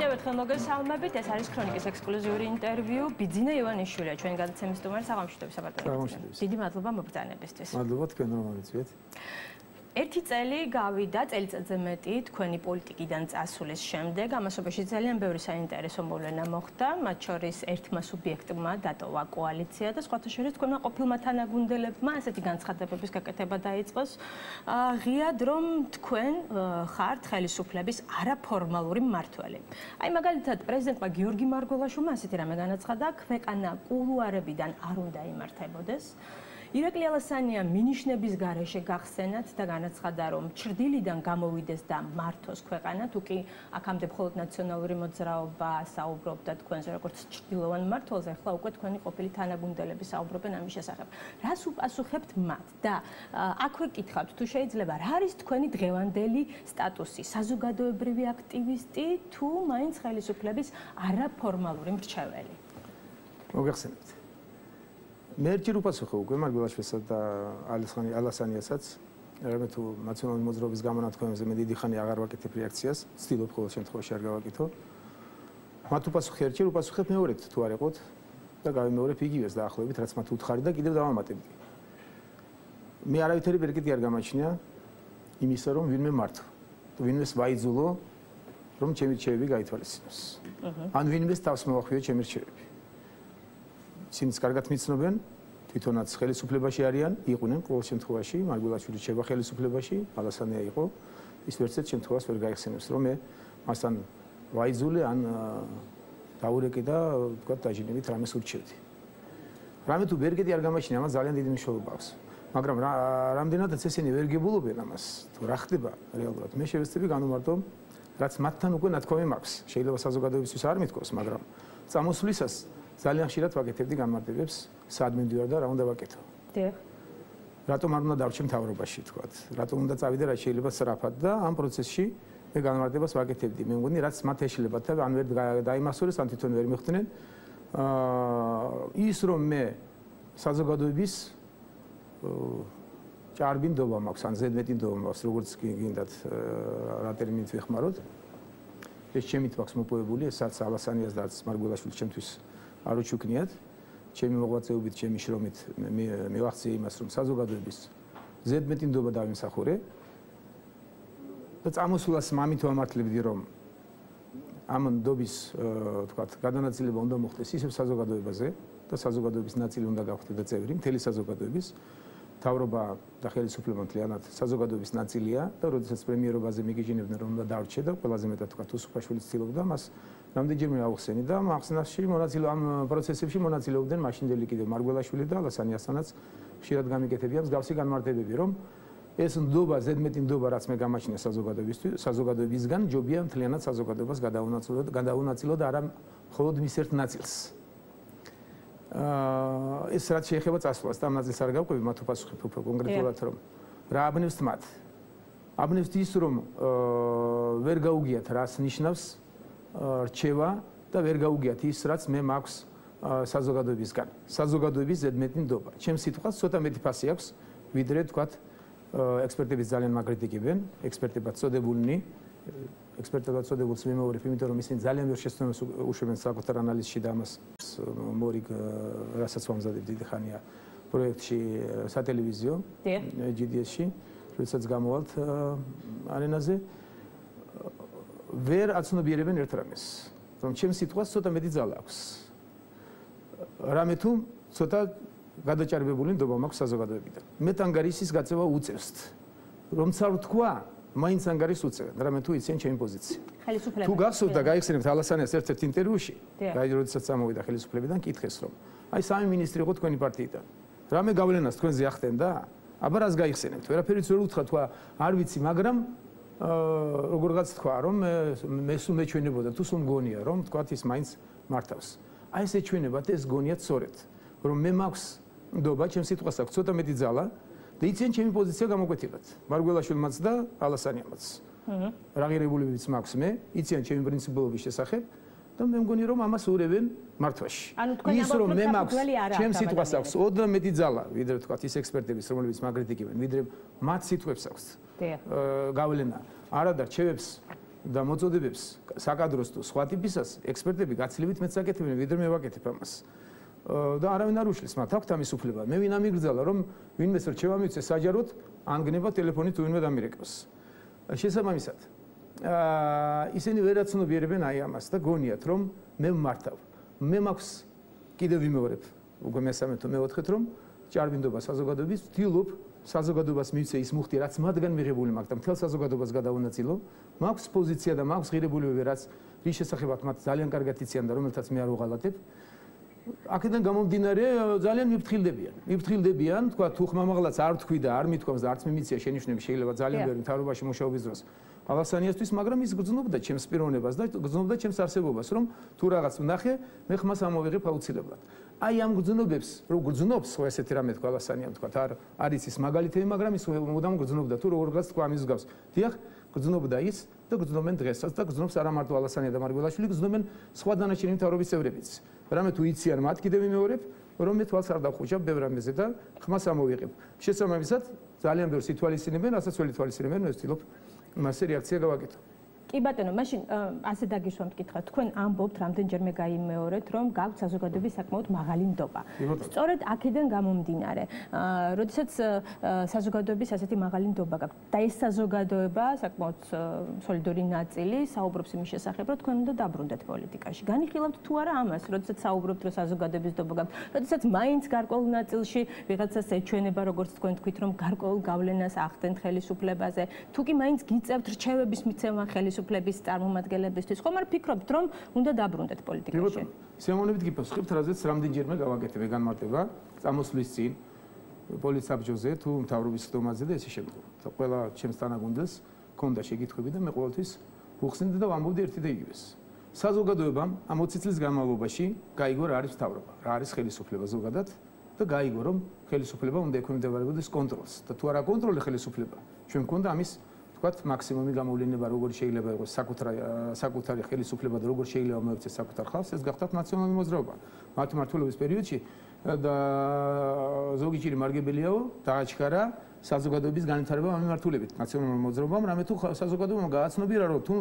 კიდევ ერთხელ მოგესალმებით. ეს არის ქრონიკის ექსკლუზიური ინტერვიუ. ბიძინა ივანიშვილია, ჩვენი გადაცემის სტუმარი საღამოშიტობის საპატიო. დიდი მადლობა მობრძანებისთვის. მადლობა თქვენ რომ მომიწვიეთ. ერთი წელი გავიდა, წელიწადზე მეტი თქვენი პოლიტიკიდან წასulis შემდეგ, ამასობაში ძალიან ბევრი საინტერესო მოვლენა მოხდა, მათ შორის ერთმა სუბიექტმა დატოვა კოალიცია და სხვათა შორის თქვენმა ყოფილმა თანაგუნდელებმა ასეთი განცხადებების გაკეთება დაიწყოს. ღიად რომ თქვენ ხართ ხელისუფლების არაფორმალური მმართველი. აი მაგალითად პრეზიდენტმა გიორგი მარგველაშვილმა ასეთი რამე განაცხადა, ქვეყანა კულუარებიდან არ უნდა იმართებოდეს. ირაკლი ალასანია მინიშნების გარეშე გახსენათ და განაცხადა, რომ ჩრდილიდან გამოვიდეს და მართოს ქვეყანა, თუ კი აქამდე მხოლოდ ნაციონალური მოძრაობა საუბრობდა თქვენზე როგორც ჩრდილოვან მმართველზე, ახლა უკვე თქვენი ყოფილი თანაგუნდელები საუბრობენ ამის შესახებ. რას უპასუხებთ მათ და აქვე კითხავთ, თუ შეიძლება, რა არის თქვენი დღევანდელი სტატუსი, საზოგადოებრივი აქტივისტი თუ მაინც ხელისუფლების არაფორმალური მრჩეველი? მოგეხსენებთ. მე ერთჯერ უპასუხე უკვე მარგველაშვილსა და ალასანიასაც, რამე თუ ნაციონალური მოძრაობის გამონათქვამებზე მე დიდი ხანი აღარ ვაკეთებ რეაქციას, ვცდილობ ყოველ შემთხვევაში არ გავაკეთო. მათ უპასუხე ერთჯერ, უპასუხებ მეორედ თუ არ იყოთ და გავიმეორებ იგივეს დაახლოებით, რაც მათ უთხარი და კიდევ დავამატებდი. მე არავითარი ბერკეტი არ გამაჩნია იმისა, რომ ვინმე მართო. ვინმეს ვაიძულო, რომ ჩემი რჩევები გაითვალისწინოს. ან ვინმეს თავს მოვახვიო ჩემი რჩევები. ისინი კარგად მიცნობენ, თვითონაც ხელისუფლებაში არიან, იყვნენ ყოველ შემთხვევაში, მარგველაშვილი რჩება ხელისუფლებაში, ალასანია იყო, ის ვერცერთ შემთხვევას ვერ გაიხსენებს, რომ მე მასთან ვაიძულე ან დაურეკე და თქვა დაჟინებით რამეს ურჩევდი. რამე თუ ბერგეტი არ გამაჩნია, ამას ძალიან დიდი მნიშვნელობა აქვს. მაგრამ რამდენადაც ესენი ვერ გებულობენ ამას, თუ რა ხდება რეალურად, მე შევეცდები განუმარტო, რაც მათთან უკვე ნათქვამი მაქვს. შეიძლება საზოგადოებისთვის არ მithქვას, მაგრამ წამოსვლისას ძალიან ხშირად ვაკეთებდი განმარტებებს, სად მივდივარ და რა უნდა ვაკეთო. დიახ. რატომ არ უნდა დარჩე მთავრობაში, თქვათ. რატომ უნდა წავიდე რაც შეიძლება სწრაფად და ამ პროცესში მე განმარტებას ვაკეთებდი. მე მგონი რაც მათ ეშლებათ და ან ვერ დაიმახსოვრეს, ან თვითონ ვერ მიხვდნენ. ის რომ მე საზოგადოების ჭარბი ნდობა მაქვს, ან ზედმეტი ნდობა მაქვს, როგორც გინდათ რა ტერმინით ვეხმაროთ. ეს ჩემით მაქვს მოპოვებული, ესაც ალასანიას და მარგველაშვილს ჩემთვის არ უჩუქნიათ, ჩემი მოღვაწეობით, ჩემი შრომით მივახციე იმას, რომ საზოგადოების ზედმეტი ნდობა დავიმსახურე და წამოსვლას ამით ვამართლებდი, რომ ამ ნდობის, თქვათ, გადანაწილება უნდა მოხდეს ისევ საზოგადოებაზე და საზოგადოების ნაწილი უნდა გავხდე და წევრი, მთელი საზოგადოების, მთავრობა და ხელისუფლება მთლიანად საზოგადოების ნაწილია და როდესაც პრემიერობაზე მიგიჟინებდნენ, რომ უნდა დარჩე და ყველაზე მეტად თქვათ უსუფაშვილიც ცდილობდა მას რამდენჯერმე ავხსენი და ახსნაში ამ პროცესებში მონაწილეობდნენ მაშინდელი კიდევ მარგველაშვილი და ალასანიასთანაც ხშირად გამიკეთებია მსგავსი განმარტებები, რომ ეს ნდობა, ზედმეტი ნდობა, რაც მე გამაჩნია საზოგადოებისგან, ჯობია მთლიანად საზოგადოებას გადაუნაწილო და არა მხოლოდ მის ერთ ნაწილს. ეს რაც შეეხება წასვლას და ამ ნაწილს არ გავყვები, მათ უპასუხებ უფრო კონკრეტულად, რომ რა აბნევს მათ. აბნევს ის, რომ ვერ გაუგიათ რას ნიშნავს რჩევა და ვერ გაუგიათ ის, რაც მე მაქვს საზოგადოებისგან. საზოგადოების ზედმეტი ნდობა. ჩემს სიტყვას ცოტა მეტი ფასი აქვს, ვიდრე თქვათ ექსპერტები ძალიან მაგრიტიკებენ, ექსპერტებად წოდებულნი, ექსპერტებად წოდებულს მიმოვირებ, იმიტომ რომ ისინი ძალიან ბევრ შეცდომას უშვებენ საკუთარ ანალიზში და ამას მორიგ რასაც ვამზადებ დიდი ხანია პროექტში სატელევიზიო GDS-ში, როდესაც გამოვალთ არენაზე. ვერ აცნობიერებენ ერთ რამეს, რომ ჩემს სიტყვას ცოტა მეტი ძალა აქვს. რამე თუ ცოტა გადაჭარბებული ნდობა მაქვს საზოგადოებიდან. მე ანგარიშის გაწევა უწევთ. რომც არ ვთქვა, მაინც ანგარიშს უწევენ, რამე თუ იციან ჩემი პოზიცია. თუ გახსოვთ და გაიხსენებთ ალასანიას ერთ-ერთ ინტერვიუში, როდესაც წამოვიდა ხელისუფლებიდან, კითხეს, რომ აი სამი მინისტრი იყო თქვენი პარტიიდან. რამე გავლენას თქვენზე ახდენდა? აბა რას გაიხსენებთ? ვერაფერიც ვერ უთხრა, თქვა, არ ვიცი, მაგრამ როგორღაც თქვა, რომ მე სულ მეჩვენებოდა, თუ სულ მგონია, რომ თქვათ ის მაინც მართავს. აი ეს ეჩვენებათ, ეს გონიათ სწორედ, რომ მე მაქვს ნდობა, ჩემს სიტყვას აქვს ცოტა მეტი ძალა და იციან ჩემი პოზიცია გამოკვეთილად. მარგველაშვილმაც და ალასანიამაც. რაღირებულებიც მაქვს მე, იციან ჩემი პრინციპულობის შესახებ და მე მგონი, რომ ამას ურევენ მართვაში. ის რომ მე მაქვს ჩემს სიტყვას აქვს ოდნავ მეტი ძალა, ვიდრე თქვათ ის ექსპერტების, რომლებიც მაგრიტიკებენ, ვიდრე მათ სიტყვებს აქვს გავლენა. არადა რჩევებს და მოწოდებებს საკადროს თუ სხვა ტიპისას ექსპერტები გაცილებით მეც აკეთებენ, ვიდრე მე ვაკეთებ ამას. და არავინ არ უშლის მათ, აქვთ ამის უფლება. მე ვინ ამიგრძალა, რომ ვინმეს რჩევა მივცე საჯაროდ, ანგნება ტელეფონით თუ ვინმე დამირეკოს. შესაბამისად, ისინი ვერ აცნობიერებენ აი ამას და გონიათ, რომ მე ვმართავ. მე მაქვს კიდევ ვიმეორებ, უკვე მესამე თუ მეოთხეთ, რომ ჭარბინდობა საზოგადოების, ვთილობ საზოგადოებას მივცე ის მუხტი, რაც მათგან მიღებული მაქვს და მთელ საზოგადოებას გადავუნაწილო. მაქვს პოზიცია და მაქვს ღირებულებები, რაც რის შესახებაც მათ ძალიან კარგად იციან და რომელთაც მე არ უღალატებ. აქედან გამომდინარე ძალიან მიფრთხილდებიან, თქვა თუ ხმამაღლაც არ თქვი და არ მithქვამს და არც მიმიცია შენიშვნები შეიძლება ძალიან ბევრი მთავრობაში მუშაობის დროს. ალასანიასთვის, მაგრამ ის გრძნობდა ჩემს პიროვნებას და გრძნობდა ჩემს არსებობას, რომ თუ რაღაც ვნახე, მე ხმას ამოვიღებ აუცილებლად. აი ამ გრძნობებს, რო გრძნობს, ხო ესეთი რამე თქვა ალასანიამ, თქვა არის ის მაგალითები, მაგრამ ის მუდამ გრძნობდა თუ როგორღაც თქვა ამის გავს. დიახ, გრძნობდა ის და გრძნობენ დღესაც და გრძნობს არა მარტო ალასანია და მარგველაშვილი, გრძნობენ სხვა დანარჩენი მთავრობის წევრებიც. რამე თუ იციან მათ კიდევ ვიმეორებ, რომ მე თვალს არ დავხუჭავ ბევრ რამეზე და ხმას ამოვიღებ. შესაბამისად, ძალიან ბევრს ითვალისწინებენ, რასაც ვერ ითვალისწინებენ, მე ვცდილობ მასე რეაქცია გავაკეთო. კი ბატონო, მაშინ ასე დაგისვამთ კითხვა. თქვენ ამბობთ, რამდენჯერმე გაიმეორეთ, რომ გაქვთ საზოგადოების საკმაოდ მაღალი ნდობა. სწორედ აქედან გამომდინარე, როდესაც საზოგადოების ასეთი მაღალი ნდობა გაქვთ და ეს საზოგადოება საკმაოდ სოლიდური ნაწილი საუბრობს იმის შესახებ, რომ თქვენ უნდა დაბრუნდეთ პოლიტიკაში. განიხილავთ თუ არა ამას, როდესაც საუბრობთ, რომ საზოგადოების ნდობა გაქვთ, როდესაც მაინც გარკვეულ ნაწილში ვიღაცას ეჩვენება, როგორც თქვენ თქვით, რომ გარკვეულ გავლენას ახდენთ ხელისუფლებაზე, თუ კი მაინც გიწევთ რჩევების მიცემა ხელისუფლების წარმომადგენლებისთვის, ხომ არ ფიქრობთ, რომ უნდა დაბრუნდეთ პოლიტიკაში? სიამოვნებით გიფასხებთ, რაზეც რამდენჯერმე გავაკეთებ ეგ განმარტება, წამოსვლის წინ პოლიცსაბჭოზე თუ მთავრობის ხდომაზე და ესე შემდეგ. ყველა ჩემს თანაგუნდელს ჰქონდა შეკითხვები და მე ყოველთვის ვუხსნიდი და ვამბობდი ერთი და იგივეს. საზოგადოებამ ამ 20 წლის განმავლობაში გაიგო რა არის მთავრობა, რა არის ხელისუფლება ზოგადად და გაიგო, რომ ხელისუფლება უნდა ექვემდებარებოდეს კონტროლს და თუ არა კონტროლი ხელისუფლება, ჩვენ გვქონდა ამის ვთქვათ, მაქსიმუმი გამოვლინება, როგორ შეიძლება იყოს საკუთარი ხელისუფლება და როგორ შეიძლება მოექცეს საკუთარ ხალხს, ეს გახდათ ნაციონალური მოძრაობა. მათი მმართველობის პერიოდში და ზოგი ჭირი მარგებელიაო დააჩქარა საზოგადოების განვითარება ამ მიმართულებით ნაციონალურ მოძრაობამ, რამე თუ საზოგადოებამ გააცნობიერა, რომ თუ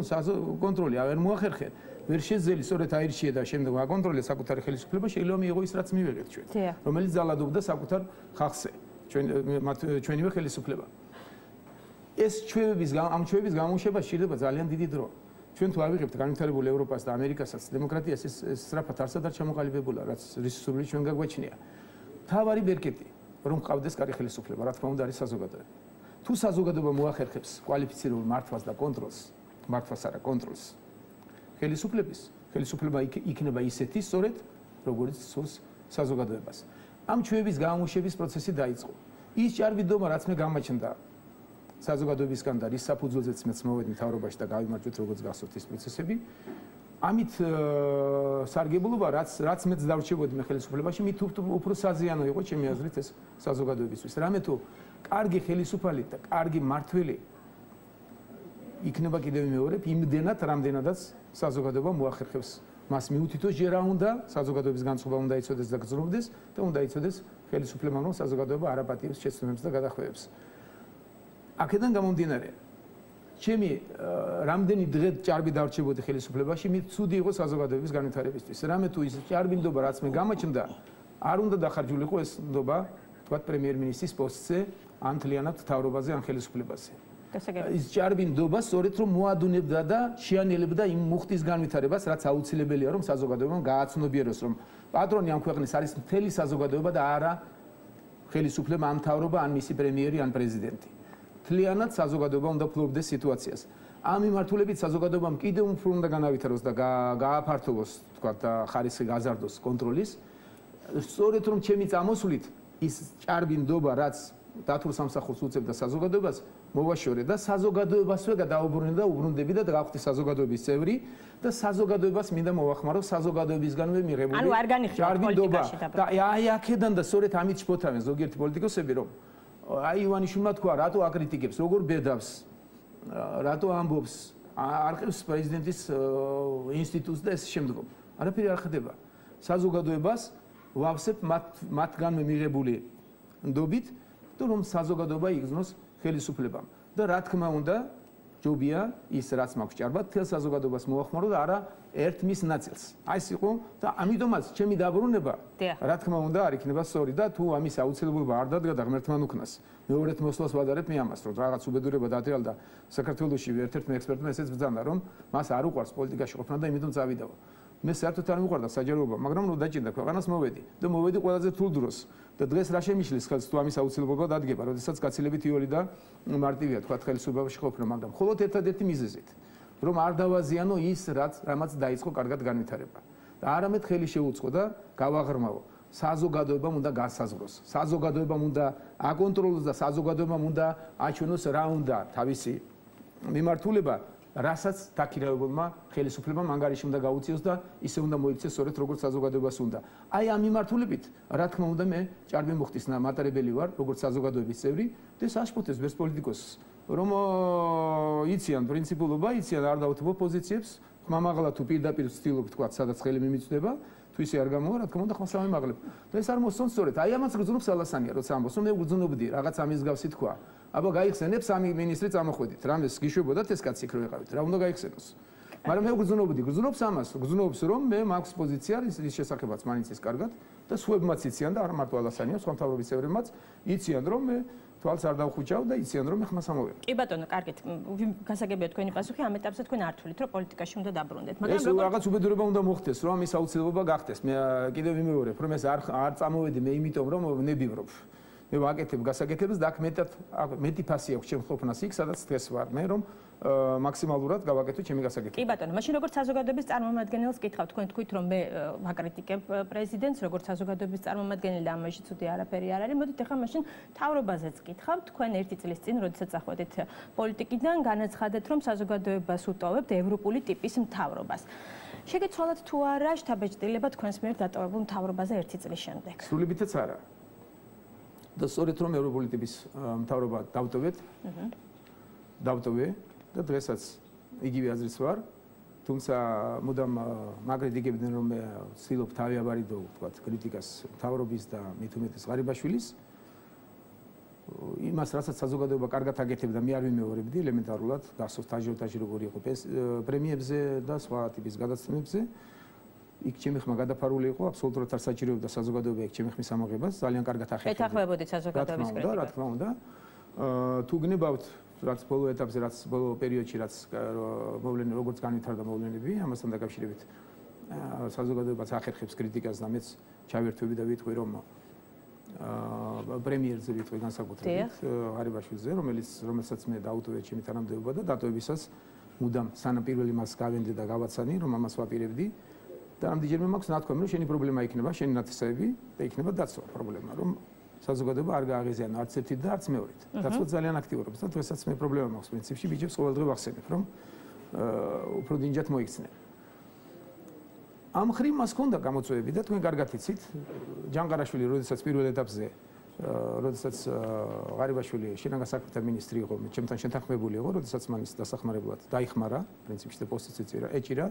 კონტროლი არ მოახერხე, ვერ შეძლია სწორედ აირჩია და შემდეგ აკონტროლე საკუთარი ხელისუფლება, შეიძლება მიიღო ის, რაც მივიღეთ ჩვენ, რომელიც ძალადობდა საკუთარ ხალხზე, ჩვენივე ხელისუფლება. ეს ამ ჩვევების გამოშვება შეიძლება ძალიან დიდი დრო. ჩვენ თუ ავიღებთ განვითარებულ ევროპას და ამერიკასაც, დემოკრატიას ეს სწრაფად არსად არ ჩამოყალიბებულა, რაც რესურსული ჩვენ გაგვაჩნია. თავარი ბერკეტი, რომ ყავდეს კარი ხელისუფლება, რა თქმა უნდა არის საზოგადოება. თუ საზოგადოება მოახერხებს კვალიფიცირებულ მართვას და კონტროლს, მართვას არა კონტროლს, ხელისუფლება იქნება ისეთი, სწორედ როგორც სურს საზოგადოებას. ამ ჩვევების გამოშვების პროცესი დაიწყო. ის ჭარბიდობა, რაც მე გამაჩნდა საზოგადოებისგან და რის საფუძველზეც მეც მოვედი მთავრობაში და გავიმარჯვეთ როგორც გასვოთ ის პროცესები. ამით სარგებლობა, რაც მეც დავრჩებოდი მე ხელისუფლებაში, მით უფრო საზიანო იყო ჩემი აზრით ეს საზოგადოებისთვის. რამე თუ კარგი ხელისუფალი და კარგი მმართველი იქნება კიდევ მეორებ, იმდენად, რამდენადაც საზოგადოება მოახერხებს მას მიუთითოს ჯერ რა უნდა, საზოგადოების განწყობა უნდა იცოდეს და გრძნობდეს და უნდა იცოდეს ხელისუფლებამ, რომ საზოგადოება არ აპატიებს შეცდომებს და გადახვევებს. აქედან გამომდინარე, ჩემი რამდენი დღე ჭარბი დარჩებოდი ხელისუფლებაში, მით ცუდი იყო საზოგადოების განვითარებისთვის. რამე თუ ის ჭარბი ნდობა, რაც მე გამაჩნდა, არ უნდა დახარჯულიყო ეს ნდობა, თქვათ პრემიერ-მინისტრის პოსტზე, ან თლიანად მთავრობაზე, ან ხელისუფლებაზე. ის ჭარბი ნდობა სწორედ რომ მოადუნებდა და შეანელებდა იმ მუხტის განვითარებას, რაც აუცილებელია, რომ საზოგადოებამ გააცნობიეროს, რომ პატრონი ამ ქვეყნის არის მთელი საზოგადოება და არა ხელისუფლება, ან მთავრობა, ან მისი პრემიერი, ან პრეზიდენტი. თლიანად საზოგადოება უნდა ფლობდეს სიტუაციას. ამ მიმართულებით საზოგადოებამ კიდევ უფრო უნდა განავითაროს და გააფართოვოს, თქვა და ხარისხი გაზარდოს კონტროლის. სწორედ რომ ჩემი წამოსვლით ის ჭარბი ნდობა, რაც დათულ სამსახურს უწევდა საზოგადოებას, მოვაშორე და საზოგადოებასვე გადაუბრუნე და უბრუნდები და გავხდი საზოგადოების წევრი და საზოგადოებას მინდა მოვახმარო საზოგადოებისგანვე მიღებული ჭარბი ნდობა. და აი აქედან და სწორედ ამით შფოთავენ ზოგიერთი პოლიტიკოსები, რომ აი ივანიშვილმა თქვა, რატო აკრიტიკებს, როგორ ბედავს, რატო ამბობს, არყევს პრეზიდენტის ინსტიტუტს და ეს შემდგომ. არაფერი არ ხდება. საზოგადოებას ვავსებ მათგანვე მიღებული ნდობით, რომ საზოგადოება იგრძნოს ხელისუფლებამ. და რა თქმა უნდა, ჯობია ის რაც მაქვს ჭარბად თელ საზოგადოებას მოახმარო და არა ერთ მის ნაწილს. აი ეს იყო და ამიტომაც ჩემი დაბრუნება რა თქმა უნდა არ იქნება სწორი და თუ ამის აუცილებლობა არ დადგა და ღმერთმა უკნას მეორეთ მოსვლას ვადარებ მე ამას რომ რაღაც უბედურება დაადრიალდა საქართველოში ერთ-ერთმა ექსპერტმა ესეც ბრძანა რომ მას არ უყვარს პოლიტიკაში ყოფნა და იმედომ წავიდაო. მე საერთოდ არ მიყვარდა საჯაროობა, მაგრამ რომ დაჭირდა ქვეყანას მოვედი და მოვედი ყველაზე თულ დროს და დღეს რა შემიშლის ხელს თუ ამის აუცილებლობა დადგება, როდესაც გაცილებით იოლი და მარტივია თქვა ხელისუფლებაში ყოფნა, მაგრამ მხოლოდ ერთადერთი მიზეზით, რომ არ დავაზიანო ის რამაც დაიწყო კარგად განვითარება. და არამედ ხელი შეუწყო და გავაღრმავო. საზოგადოებამ უნდა გასაზღვროს. საზოგადოებამ უნდა აკონტროლოს და საზოგადოებამ უნდა აჩვენოს რა უნდა თავისი მიმართულება რასაც დაქირავებულმა ხელისუფლებამ ანგარიში უნდა გაუწიოს და ისე უნდა მოიქცეს სწორედ როგორც საზოგადოებას უნდა. აი ამ მიმართულებით, რა თქმა უნდა, მე ჭარბი მუხტის მატარებელი ვარ, როგორც საზოგადოების წევრი და საშფოთებს ბეს პოლიტიკოსს, რომ იციან პრინციპულობა, იციან არ დაუთმო პოზიციებს, ხმამაღლა თუ პირდაპირ ვცდილობ თქვა, სადაც ხელი მიმიწვდება, თუ ისე არ გამოვა, რა თქმა უნდა, ხმას ამემაღლებ. და ეს არ მოსწონს სწორედ. აი ამაც გრძნობს ალასანია, როცა ამბობს, რომ მე გრძნობდი რაღაც ამის გავსი თქვა. აბა გაიხსენებს სამი მინისტრი წამოხვედით. რამეს გიშვებოდათ ეს კაცი იქ რო იყავით. რა უნდა გაიხსენოს? მაგრამ მე გრძნობს ამას, გრძნობს რომ მე მაქვს პოზიცია ის შესახებაც მაინც ის კარგად და სუებმაც იციან და არა მარტო ალასანია, სხვა მთავრობის წევრებმაც იციან რომ მე თვალს არ დავხუჭავ და იციან რომ მე ხმას ამოვე. კი ბატონო, კარგით. გასაგებია თქვენი პასუხი, ამ ეტაპზე თქვენ არ თვლით რომ პოლიტიკაში უნდა დაბრუნდეთ. მაგრამ რაღაც უბედურება უნდა მოხდეს, რომ ამის აუცილებლობა გახდეს. მე კიდევ ვიმეორებ, რომ ეს არ წამოვედი მე იმიტომ რომ ნებივრობ. მე ვაკეთებ გასაკეთებას და აქ მეტი ფასი აქვს ჩემ ყოფნას იქ, სადაც დღეს ვარ მე რომ მაქსიმალურად გავაკეთო ჩემი გასაკეთება. კი ბატონო, მაშინ როგორც საზოგადოების წარმომადგენელს გითხავ, თქვენ თქვით რომ მე ვაკრიტიკებ პრეზიდენტს, როგორც საზოგადოების წარმომადგენელი და ამაში ცუდი არაფერი არ არის. მოდით ახლა მაშინ მთავრობაზეც გითხავ, თქვენ ერთი წლის წინ, როდესაც ახვედით პოლიტიკიდან, განაცხადეთ რომ საზოგადოებას უტოვებთ ევროპული ტიპის მთავრობას. შეგეცვალათ თუ არა შთაბეჭდილება თქვენს მიერ დატოვებულ მთავრობაზე ერთი წლის შემდეგ? სრულებითაც არა. და სწორედ რომ ევროპული ტიპის მთავრობა დავტოვეთ. დავტოვე და დღესაც იგივე აზრიც ვარ. თუმცა მუდამ მაგრიდიკებდნენ რომ მე ვცდილობ თავი აბარიდო, ვთქვათ, კრიტიკას მთავრობის და მით უმეტეს ღარიბაშვილის. იმას, რასაც საზოგადოება კარგად აკეთებდა, მე არ ვიმეორებდი ელემენტარულად, გახსოვთ აჟიოტაჟი როგორი იყო პრემიებზე და სხვა ტიპის გადაცემებზე. იქ ჩემი ხმა გადაფარული იყო, აბსოლუტურად არ საჭიროებდა საზოგადოება იქ ჩემი ხმის ამოღებას, ძალიან კარგად ახერხებდა. ეთანხმებოდით საზოგადოების კრიტიკას? რა თქმა უნდა. თუ გნებავთ, რაც ბოლო ეტაპზე, რაც ბოლო პერიოდში, რაც მოვლენები როგორც განვითარდა მოვლენები, ამასთან დაკავშირებით საზოგადოებაც ახერხებს კრიტიკას და მეც ჩავერთვები და ვიტყვი რომ პრემიერზე ვიტყვი განსაკუთრებით ღარიბაშვილზე, რომელსაც მე დაუტოვე ჩემი თანამდებობა და დატოვებისას მუდამ სანამ პირველი მას გავენდე და გავაცანი, რომ ამას ვაპირებდი. და ამდენჯერმე მაქვს ნათქვამი, რომ შენი პრობლემა იქნება, შენი ნათესავები და იქნება დაცვა პრობლემა, რომ საზოგადოება არ გააღიზიანა არც ერთით და არც მეორით. დაცვა ძალიან აქტიურობს და დღესაც მე პრობლემა მაქვს პრინციპში, ბიჭებს ყოველდღე ვახსენებ, რომ უფრო დინჯად მოიქცნენ. ამ ხრივ მას ჰქონდა გამოწვევები და თქვენ კარგად იცით, ჯანყარაშვილი, როდესაც პირველ ეტაპზე, როდესაც ღარიბაშვილი შინაგან საქმეთა მინისტრი იყო, ჩემთან შეთანხმებული იყო, როდესაც მან ის დასახმარებლად დაიხმარა, პრინციპში და პოსტიც ეჭირა.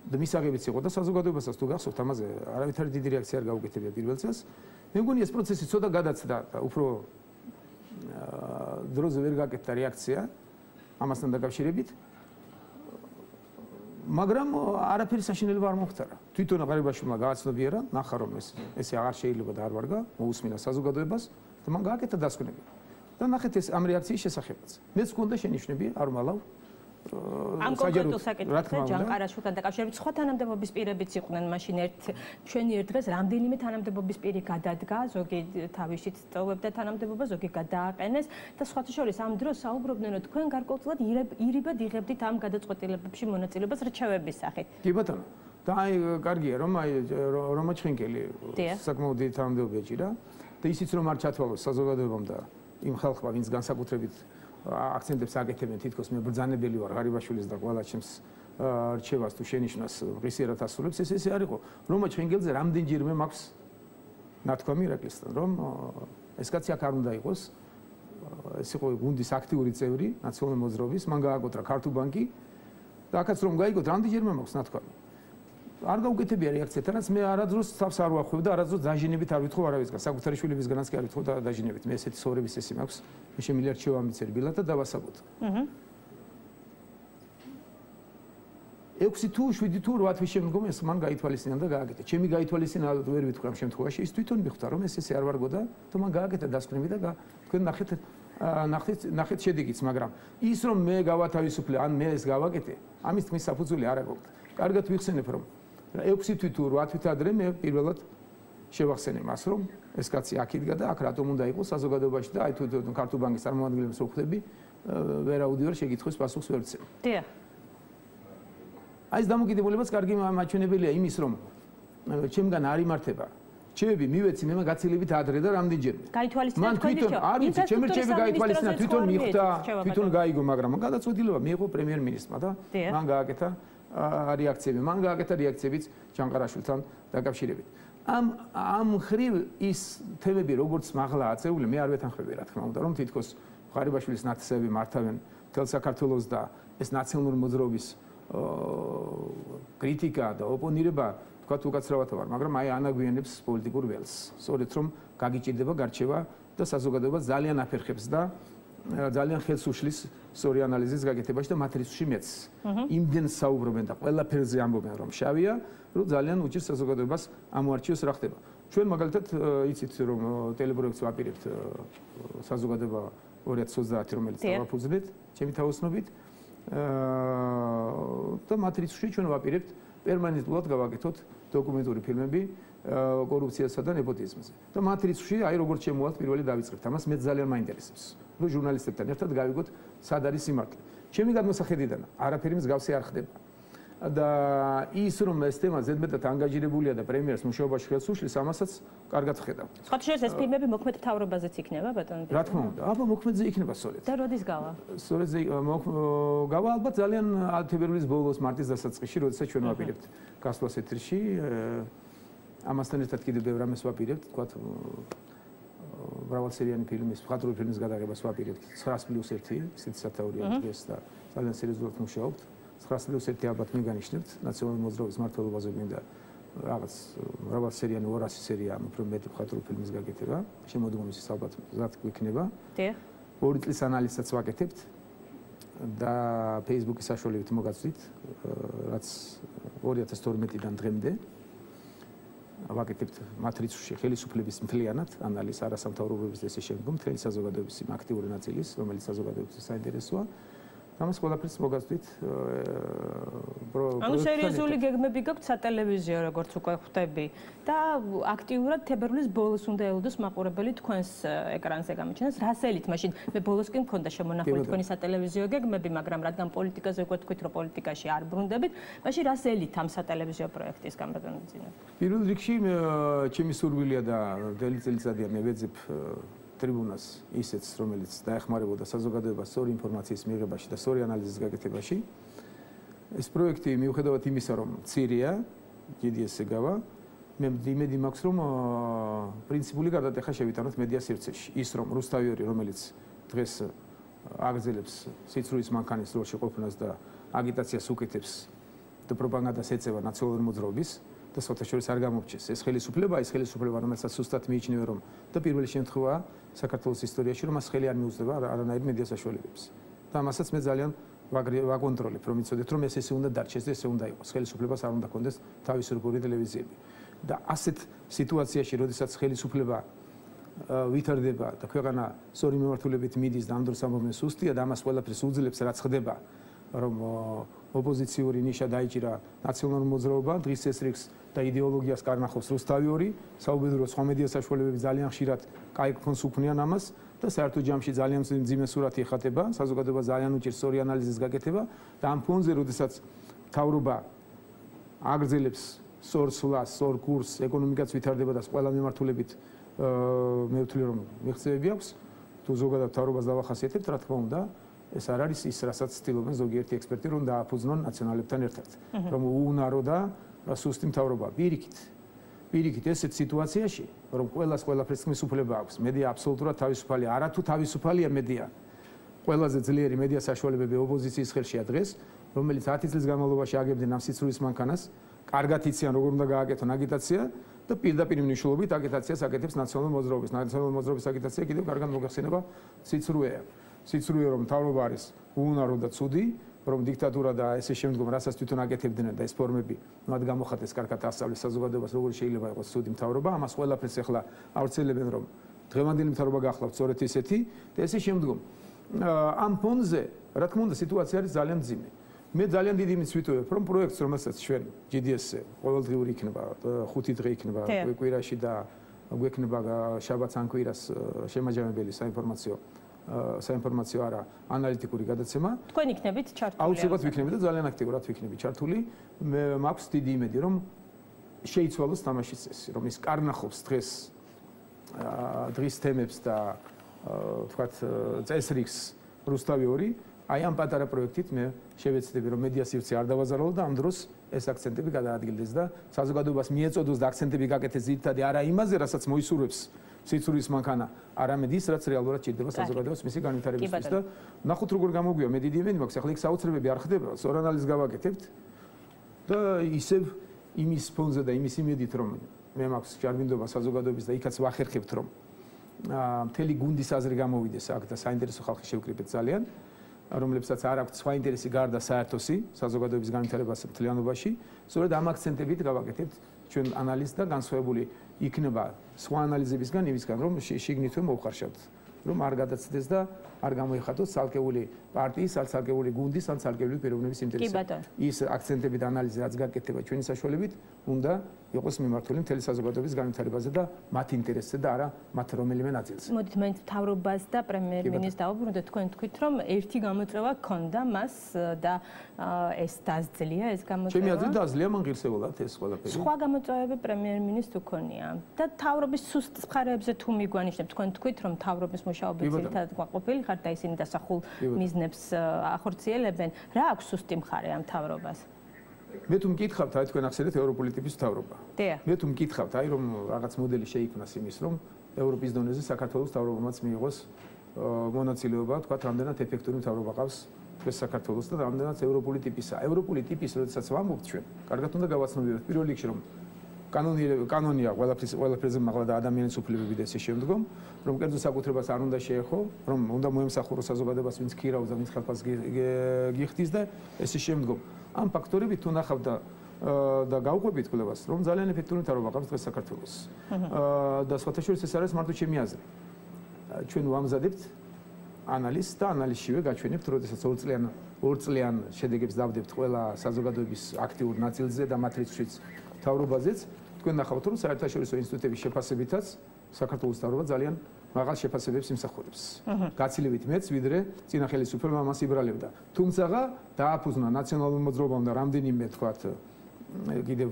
და მისაღებიც იყო და საზოგადოებასაც თუ გახსოვთ ამაზე არავითარი დიდი რეაქცია არ გაუკეთებია პირველ წელს. მე მგონი ეს პროცესი ცოტა გადაცდა და უფრო დროზე ვერ გაკეთდა რეაქცია ამასთან დაკავშირებით. მაგრამ არაფერი საშინელება არ მოხდარა. თვითონ ღარიბაშვილმა გააცნობიერა, ნახა რომ ესე აღარ შეიძლება და არ ვარგა, მოусმინა საზოგადოებას და მან გააკეთა დასკვნები. და ნახეთ ეს ამ რეაქციის შესახებაც. მეც მქონდა შენიშვნები, არ მალავ. ამ კონკრეტულ საკითხზე ჯანყარაშვილთან დაკავშირებით სხვა თანამდებობის პირებიც იყვნენ მაშინ ჩვენი ერთ დღეს რამდენიმე თანამდებობის პირი გადადგა, ზოგი თავისით წოვებდა თანამდებობა, ზოგი გადააყენეს და სხვათა შორის ამ დროს საუბრობდნენ რომ თქვენ გარკვეულწილად ირიბად იღებდით ამ გადაწყვეტილებებში მონაწილეობას რჩევების სახით. კი ბატონო. და აი კარგია რომ აი რომა ჩხინკელი საკმაოდ დიდი თანამდებობა ეჭირა და ისიც რომ არ ჩათვალოს საზოგადოებამ და იმ ხალხმა ვინც განსაკუთრებით აქცენტებს აკეთებენ თითქოს მე ბრძანებელი ვარ ღარიბაშვილის და ყველა ჩემს რჩევას თუ შენიშვნას ღირსიერად ასრულებს ესე არ იყო რომა ჩხინგელზე რამდენჯერმე მაქვს ნათქვამი ირაკლისთან რომ ეს კაცი აქ არ უნდა იყოს ეს იყო გუნდის აქტიური წევრი ნაციონალური მოძრაობის მან გააკოტრა ქართულ ბანკი და აქაც რომ გაიგოთ რამდენჯერმე მაქვს ნათქვამი არ გაუკეთებია რეაქცია თანაც მე არადროს თავს არ ვახვევ და არადროს დაჟინებით არ ვითხოვ არავისგან საკუთარი შვილებისგანაც კი არ ვითხოვ და დაჟინებით მე ესეთი სორების ესი მაქვს მე შემიძლია რჩევა მიცერ ბილად და დავასაბოთ 6 თუ 7 თუ 8 თვის შემდგომ ეს მან გაითვალისწინა და გააკეთა. ჩემი გაითვალისწინა ვერ ვიტყვი ამ შემთხვევაში, ის თვითონ მიხვდა რომ ეს არ ვარგო და თუ მან გააკეთა დასკვნები და თქვენ ნახეთ შედეგიც, მაგრამ ის რომ მე გავათავისუფლე, ან მე ეს გავაკეთე, ამის თქმის საფუძველი არ აქვს. კარგად ვიხსენებ რომ 6 თვით თუ 8 თვით ადრე მე პირველად შევახსენე მას რომ ეს კაცი აქ იდგა და აქ რატომ უნდა იყოს საზოგადოებაში და აი თუ ქართულ ბანკის წარმომადგენლებს რო ხვდები, ვერაუდივარ შეკითხვის პასუხს ვერ ვცემ. დიახ. აი ეს დამოკიდებულებაც კარგი მაჩვენებელია იმის რომ ჩემგან არ იმართება რჩევები მივეცი მე გაცილებით ადრე და რამდენჯერმე. გაითვალისწინა თქვენი რჩევა. არ ვიცი, ჩემი რჩევები გაითვალისწინა, თვითონ მიხვდა, თვითონ გაიგო, მაგრამ გადაწყვეტილება მიიღო პრემიერ-მინისტრმა და მან გააკეთა რეაქციები. მან გააკეთა რეაქციებიც ჯანყარაშვილთან დაკავშირებით. ამ ხრივ ის თემები როგორც მაღლა აწეული, მე არ ვეთანხმები რა თქმა უნდა, რომ თითქოს ღარიბაშვილის ნათესები მართავენ მთელ საქართველოს და ეს ნაციონალური მოძრაობის კრიტიკა და ოპონირება თქვათ უკაცრავად ვარ, მაგრამ აი ანაგვიანებს პოლიტიკურ ველს. სწორედ რომ გაგიჭირდება გარჩევა და საზოგადოება ძალიან აფერხებს და ძალიან ხელს უშლის სწორი ანალიზის გაკეთებაში და მატრიცში მეც. იმდენ საუბრობენ და ყველაფერზე ამბობენ რომ შავია, რომ ძალიან უჭირს საზოგადოებას ამოარჩიოს რა ხდება. ჩვენ მაგალითად იცით რომ ტელეპროექტს ვაპირებთ საზოგადოება 2030 რომელიც დავაფუძნეთ ჩემი თაოსნობით და მატრიცში ჩვენ ვაპირებთ პერმანენტულად გავაკეთოთ დოკუმენტური ფილმები კორუფციასა და ნეპოტიზმზე. და მატრიცში აი როგორც შემოვალთ პირველი დავიწყებთ. ამას მე ძალიან მაინტერესებს. რომ ჟურნალისტებთან ერთად გავიგოთ სად არის სიმართლე. ჩემი გადმოსახედიდან არაფერი მსგავსი არ ხდება. და ის რომ ეს თემა ზედმეტად ანგაჟირებულია და პრემიერს მუშაობაში ხელს უშლის, ამასაც კარგად ხედავ. სხვა შორის ეს ფილმები მოქმედ თავრობაზეც იქნება, ბატონო? რა თქმა უნდა, აბა მოქმედზე იქნება სწორედ. და როდის გავა? სწორედ გავა ალბათ ძალიან თებერვლის ბოლოს, მარტის დასაწყისში, როდესაც ჩვენ ვაპირებთ გასვლას ეთერში. ამასთან ერთად კიდევ ბევრ რამეს ვაპირებთ, თქვათ მრავალსერიანი ფილმის, მხატვრული ფილმის გადაღებას ვაპირებთ 9+1, ისეთი სათაურია დღეს და ძალიან სერიოზულად მუშაობთ. 9+1 ალბათ მიგანიშნებთ ნაციონალური მოძრაობის მმართველობაზე მინდა რაღაც მრავალსერიანი 200 სერია ამ უფრო მეტი მხატვრული ფილმის გაკეთება. შემოდგომის ალბათ ზად გვექნება. დიახ. 2 წლის ანალიზსაც ვაკეთებთ და Facebook-ის საშუალებით მოგაცვით, რაც 2012-დან დღემდე ვაკეთებთ მატრიცში ხელისუფლების მთლიანად ანალიზს არასამთავრობოების და ესე შემდგომ მთელი საზოგადოების იმ აქტიური ნაწილის, რომელიც საზოგადოების საინტერესოა. ამას ყველაფერს მოგაცვით. ანუ სერიოზული გეგმები გაქვთ სატელევიზიო როგორც უკვე ხვდები და აქტიურად თებერვლის ბოლოს უნდა ელოდოს მაყურებელი თქვენს ეკრანზე გამოჩენას. რას ელით მაშინ? მე ბოლოს კი მქონდა შემონახული თქვენი სატელევიზიო გეგმები, მაგრამ რადგან პოლიტიკაზე უკვე თქვით, რომ პოლიტიკაში არ ბრუნდებით, მაშინ რას ელით ამ სატელევიზიო პროექტის გამოდონებაზე? პირველ რიგში ჩემი სურვილია და მთელი წელიწადია მე ვეძებ ტრიბუნას ისეც, რომელიც დაეხმარებოდა საზოგადოებას სწორი ინფორმაციის მიღებაში და სწორი ანალიზის გაკეთებაში. ეს პროექტი მიუხედავად იმისა, რომ მცირეა, დიდი ესე გავა, მე იმედი მაქვს, რომ პრინციპული გარდატეხა შევიტანოთ მედია სივრცეში. ის რომ რუსთავიორი, რომელიც დღეს აგრძელებს სიცრუის მანქანის როლში ყოფნას და აგიტაციას უკეთებს და პროპაგანდას ეწევა ნაციონალური მოძრაობის და საერთაშორისო არ გამორჩეს. ეს ხელისუფლება, რომელსაც სუსტად მიიჩნევა, რომ და პირველი შემთხვევაა საქართველოს ისტორიაში, რომ მას ხელი არ მიუწვდება არანაირ მედია საშუალებებს. და ამასაც მე ძალიან ვაკონტროლებ, რომ იცოდეთ, რომ ეს უნდა დარჩეს და ესე უნდა იყოს. ხელისუფლებას არ უნდა კონდეს თავისუფლური ტელევიზიები. და ასეთ სიტუაციაში, როდესაც ხელისუფლება ვითარდება და ქვეყანა სწორი მიმართულებით მიდის და ამ დროს ამბობენ სუსტია და ამას ყველაფერს უძლებს, რაც ხდება, რომ ოპოზიციური ნიშა დაიჭირა ნაციონალურ მოძრაობა, დღის ეს რიგს და იდეოლოგიას კარნახობს რუსთავიორი, საუბედურო სხვა მედია საშუალებები ძალიან ხშირად კაი ფონს უქმნიან ამას და საერთო ჯამში ძალიან მძიმე სურათი ეხატება, საზოგადოება ძალიან უჭირს სწორი ანალიზის გაკეთება და ამ ფონზე, როდესაც თავრობა აგრძელებს სწორ სვლას, სწორ კურსს, ეკონომიკაც ვითარდება და ყველა მიმართულებით მე ვთვლი რომ მიღწევები აქვს, თუ ზოგადად თავრობას დავახასიათებთ, რა თქმა უნდა, ეს არ არის ის, რასაც ცდილობენ ზოგიერთი ექსპერტი, რომ დააფუძნონ ნაციონალებთან ერთად, რომ უუნარო და სუსტი მთავრობა. პირიქით ესეთ სიტუაციაში, რომ ყველაფერს ხმის უფლება აქვს, მედია აბსოლუტურად თავისუფალია, არათუ თავისუფალია მედია. ყველაზე ძლიერი მედია საშუალებები ოპოზიციის ხელშია დღეს, რომელიც 10 წლის განმავლობაში აგებდნენ ამ სიცრუის მანქანას, კარგად იციან როგორ უნდა გააკეთონ აგიტაცია და პირდაპირ მნიშვნელობით აგიტაციას აკეთებს ნაციონალური მოძრაობის. ნაციონალური მოძრაობის აგიტაცია კიდევ კარგად მოგახსენება სიცრუეა. სიცრუე რომ მთავრობა არის უუნარო და ცუდი რომ დიქტატურა და ესე შემდგომ რასაც თვითონ აკეთებდნენ და ეს ფორმები მათ გამოხატეს კარგად ასწავლეს საზოგადოებას როგორ შეიძლება იყოს ცუდი მთავრობა ამას ყველაფერს ახლა ავრცელებენ რომ დღევანდელი მთავრობა გახლავთ სწორედ ისეთი და ესე შემდგომ ამ ფონზე რა თქმა უნდა სიტუაცია არის ძალიან მძიმე მე ძალიან დიდი იმის ვიტოვებ რომ პროექტს რომელსაც ჩვენ GDS-ზე ყოველდღიური იქნება 5 დღე იქნება კვირაში და გვექნება შაბათს ან კვირას შემაჯამებელი საინფორმაციო არა ანალიტიკური გადაცემა თქვენ იქნებით ჩართული აუცილებლად ვიქნები და ძალიან აქტიურად ვიქნები ჩართული მე მაქვს დიდი იმედი რომ შეიცვალოს თამაშის წესი რომ ის კარნახობს დღის თემებს და თქვათ წესრიგს რუსთავი 2 აი ამ პატარა პროექტით მე შევეცდები რომ მედია სივრცე არ დავაზარალო და ამ დროს ეს აქცენტები გადაადგილდეს და საზოგადოებას მიეწოდოს და აქცენტები გაკეთდეს ძირითადად არა იმაზე რასაც მოისურვებს სიცურის მანქანა არამედ ის რაც რეალურად ჭირდება საზოგადოებას მისი განვითარებისთვის და ნახოთ როგორ გამოგვია მე დიდი იმედი მაქვს ახლა იქ საოცრებები არ ხდება სწორ ანალიზს გავაკეთებთ და ისევ იმის ფონზე და იმის იმედით რომ მე მაქვს ჯარბინდობა საზოგადოების და იქაც ვახერხებთ რომ მთელი გუნდის აზრი გამოვიდეს აქ და საინტერესო ხალხი შევკრიბეთ ძალიან რომლებსაც არ აქვს სხვა ინტერესი გარდა საერთოსი საზოგადოების განვითარებას მთლიანობაში სწორედ ამ აქცენტებით გავაკეთებთ ჩვენ ანალიზს და განსხვავებული იქნება სხვა ანალიზებისგან იმისგან რომ შიგნითვე მოვხარშავთ რომ არ გადაცდეს და არ გამოიხატოს ცალკეული პარტიის ან ცალკეული გუნდის ან ცალკეული პიროვნების ინტერესები ის აქცენტები და ანალიზი რაც გაკეთდება ჩვენი საშუალებით უნდა იყოს მიმართული მთელი საზოგადოების განვითარებაზე და მათ ინტერესზე და არა მათ რომელიმე ნაწილზე. მოდით მე მთავრობას და პრემიერ-მინისტრს დავუბრუნდეთ თქვენ თქვით რომ ერთი გამოწვევა ქონდა მას და ეს დაძლია ეს გამოწვევა. ჩემი აზრით დაძლია მან ღირსეულად ეს ყველაფერი. სხვა გამოწვევები პრემიერ-მინისტრს უქონია და მთავრობის სუსტ მხარეებზე თუ მიგვანიშნებთ თქვენ თქვით რომ მთავრობის მუშაობა ძირითადად გვაყოფილი ხარ და ისინი დასახულ მიზნებს ახორციელებენ რა აქვს სუსტი მხარე ამ მთავრობას? მე თუ მკითხავთ, აი თქვენ ახსენეთ ევროპული ტიპის მთავრობა. მე თუ მკითხავთ, აი რომ რაღაც მოდელი შეიქმნას იმის, რომ ევროპის დონეზე საქართველოს მთავრობამაც მიიღოს მონაწილეობა, თქვა რამდენად ეფექტური მთავრობა ყავს დღეს საქართველოს და რამდენად ევროპული ტიპისა. ევროპული ტიპის, როდესაც ვამბობთ ჩვენ, კარგად უნდა გავაცნობიეროთ პირველ რიგში, რომ კანონია ყველაფერზე მაღლა და ადამიანის უფლებები და ესე შემდგომ, რომ კერძო საკუთრებას არ უნდა შეეხო, რომ უნდა მოემსახუროს საზოგადოებას, ვინც ქირავს და ვინც ხელფასს გიხდის და ესე შემდგომ. ამ ფაქტორებით თუ ნახავთ და გავყვებით კვლევას, რომ ძალიან ეფექტური მთავრობა ყავს დღეს საქართველოს. და სხვათა შორის ეს არის მარტო ჩემი აზრი. ჩვენ ვამზადებთ ანალიზს და ანალიზშივე გაჩვენებთ, როდესაც 2 წლიან შედეგებს დავდებთ ყველა საზოგადოების აქტიურ ნაწილზე და მათ რიცხვშიც მთავრობაზეც, თქვენ ნახავთ, რომ საერთაშორისო ინსტიტუტების შეფასებითაც საქართველოს მთავრობა ძალიან მაღალ შეფასებებს იმსახურებს. გაცილებით მეც, ვიდრე წინა ხელისუფლებამ ამას იბრალებდა. თუმცა დააფუძნა ნაციონალურ მოძრაობამ და რამდენიმე თქვათ კიდევ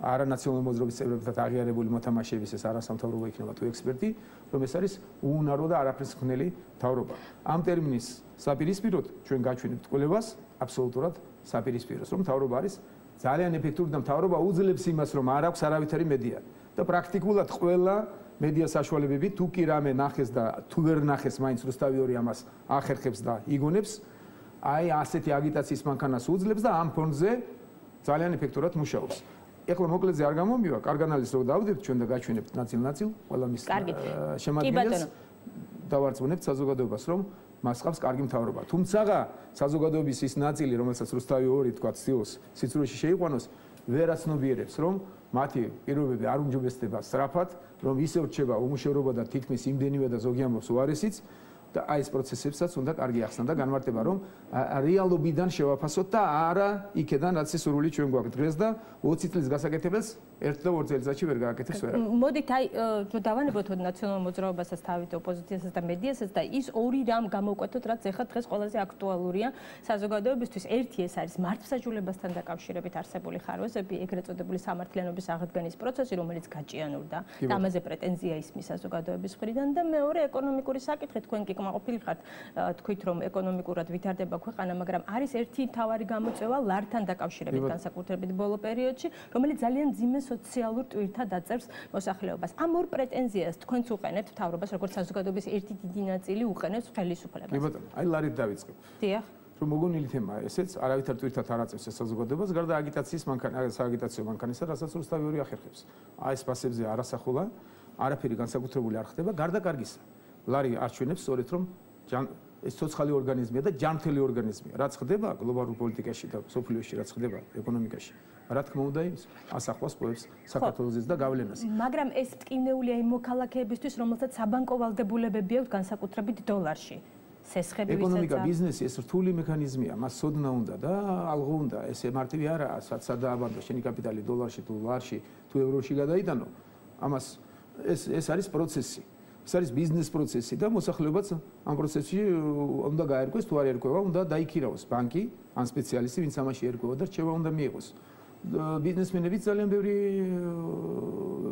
არანაციონალური მოძრაობის წევრებთან აღიარებული მოთამაშეების ეს არასამთავრობო იქნება თუ ექსპერტი, რომ ეს არის უუნარო და არაფრის მქონელი მთავრობა. ამ ტერმინის საპირისპიროდ ჩვენ გაჩვენებთ კვლევას აბსოლუტურად საპირისპიროს, რომ მთავრობა არის ძალიან ეფექტური და მთავრობა უძლებს იმას, რომ არ აქვს არავითარი მედია და პრაქტიკულად ყველა მედია საშუალებები თუ კი რამე ნახეს და თუ ვერ ნახეს, მაინც რუსთავი 2 ამას ახერხებს და იგონებს, აი ასეთი აგიტაციის მანქანას უძლებს და ამ ფონზე ძალიან ეფექტურად მუშაობს. ეხლა მოკლედზე არ გამომივა, კარგ ანალიზს რო დავდებთ ჩვენ და გაჩვენებთ ნაწილ-ნაწილ ყველა მის შემადგენელს დავარწმუნებთ საზოგადოებას, რომ მას ყავს კარგი მთავრობა. თუმცა საზოგადოების ის ნაწილი, რომელსაც რუსთავი 2 თქვა ცდილობს სიცრუეში შეიყვანოს, ვერ აცნობიერებს, რომ მათი პირობები არ უმჯობესდება სწრაფად, რომ ისე რჩება უმუშევრობა და თითქმის იმდენივე და ზოგი ამბობს უარესიც და აი ეს პროცესებსაც უნდა კარგი ახსნა და განმარტება, რომ რეალობიდან შევაფასოთ და არა იქედან რაც სურვილი ჩვენ გვაქვს დღეს და 20 წლის გასაკეთებელს 1 და 2 წელიწადში ვერ გააკეთებს ვერა. მოდით აი დავანებოთ ნაციონალურ მოძრაობასაც, თავით ოპოზიციასაც და მედიასაც და ის ორი რამ გამოვკვეთოთ, რაც ეხლა დღეს ყველაზე აქტუალურია საზოგადოებისთვის. ერთი ეს არის მართლმსაჯულებასთან დაკავშირებით არსებული ხარვეზები, ეგრეთ წოდებული სამართლიანობის აღდგენის პროცესი, რომელიც გაჭიანურდა და ამაზე პრეტენზია ისმის საზოგადოების მხრიდან და მეორე ეკონომიკური საკითხი, თქვენ კი კმაყოფილი ხართ, თქვით რომ ეკონომიკურად ვითარდება ქვეყანა, მაგრამ არის ერთი მთავარი გამოწვევა ლართან დაკავშირებით განსაკუთრებით ბოლო პერიოდში, რომელიც ძალიან ძიმე სოციალურ ტვირთად აწერს მოსახლეობას. ამ ორ პრეტენზიას თქვენც უყენებთ მთავრობას, როგორც საზოგადოების ერთი დიდი ნაწილი უყენებს ხელისუფლებას. კი ბატონო, აი ლარით დავიწყებ. დიახ. რომ მოგონილი თემაა ესეც, არავითარ ტვირთად არ აწევს ეს საზოგადოებას, გარდა აგიტაციის სააგიტაციო მანქანისა, რასაც რუსთავი 2 ახერხებს. აი ეს ფასებზე არასახულა, არაფერი განსაკუთრებული არ ხდება, გარდა კარგისა. ლარი არჩვენებს სწორედ რომ ეს ცოცხალი ორგანიზმია და ჯანმრთელი ორგანიზმია. რაც ხდება გლობალურ პოლიტიკაში და სოფლიოში, რაც ხდება ეკონომიკაში. რა თქმა უნდა, ის ასახვას პოებს საქართველოსის და გავლენას. მაგრამ ეს მტკივნეულია იმ მოქალაქეებისთვის, რომელთაც საბანკო ვალდებულებები აქვს განსაკუთრებით დოლარში. სესხები ვისაც ეკონომიკა, ბიზნესი ეს რთული მექანიზმია, მას სოდნა უნდა და ალღო უნდა. ესე მარტივი არაა, სადააბანდო შენი კაპიტალი დოლარში თუ ლარში თუ ევროში გადაიტანო. ამას ეს არის პროცესი. ეს არის ბიზნეს პროცესი და მოსახლეობაც ამ პროცესში უნდა გაერკვეს, თუ არ ერკვევა, უნდა დაიქირავოს ბანკი ან სპეციალისტი, ვინც ამაში ერკვევა და რჩევა უნდა მიიღოს. ბიზნესმენები ძალიან ბევრი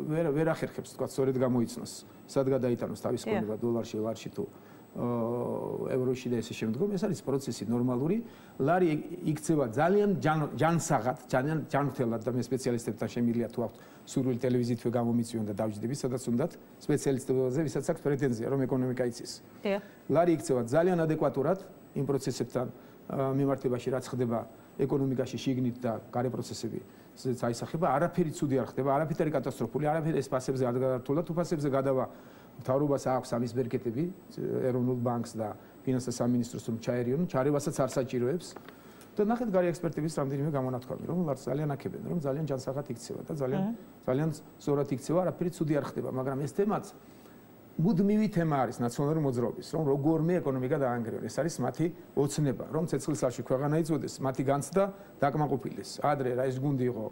ვერ ახერხებს, თქვა, სწორედ გამოიცნოს, სად გადაიტანოს თავის ქონება დოლარში, ლარში თუ ევროში და ესე შემდგომ. ეს არის პროცესი ნორმალური. ლარი იქცევა ძალიან ჯანსაღად, ძალიან ჯანმრთელად და მე სპეციალისტებთან შემიძლია თუ აქვთ სურვილი ტელევიზიითვე გამომიწვიონ და დავჯდები, სადაც უნდათ სპეციალისტებზე, ვისაც აქვს პრეტენზია, რომ ეკონომიკა იცის. ლარი იქცევა ძალიან ადეკვატურად იმ პროცესებთან მიმართებაში, რაც ხდება ეკონომიკაში შიგნით და გარე პროცესები აისახება, არაფერი ცუდი არ ხდება, არაფერი კატასტროფული, არაფერი ეს ფასებზე არ გადართულა, თუ ფასებზე გადავა მთავრობას აქვს ამის ბერკეტები, ეროვნულ ბანკს და ფინანსთა სამინისტროს რომ ჩაერიონ, ჩარევასაც არ საჭიროებს. და ნახეთ გარე ექსპერტების რამდენიმე გამონათქვამი, რომ ძალიან აქებენ, რომ ძალიან ჯანსაღად იქცევა და ძალიან სწორად იქცევა, არაფერი ცუდი არ ხდება, მაგრამ ეს თემაც მუდმივი თემა არის ნაციონალური მოძრაობის, რომ როგორმე ეკონომიკა დაანგრიონ. ეს არის მათი ოცნება, რომ ცეცხლსავში ქვეყანა იწვევდეს, მათი განცდა დაკმაყოფილდეს. ადრე რა ეს გუნდი იყო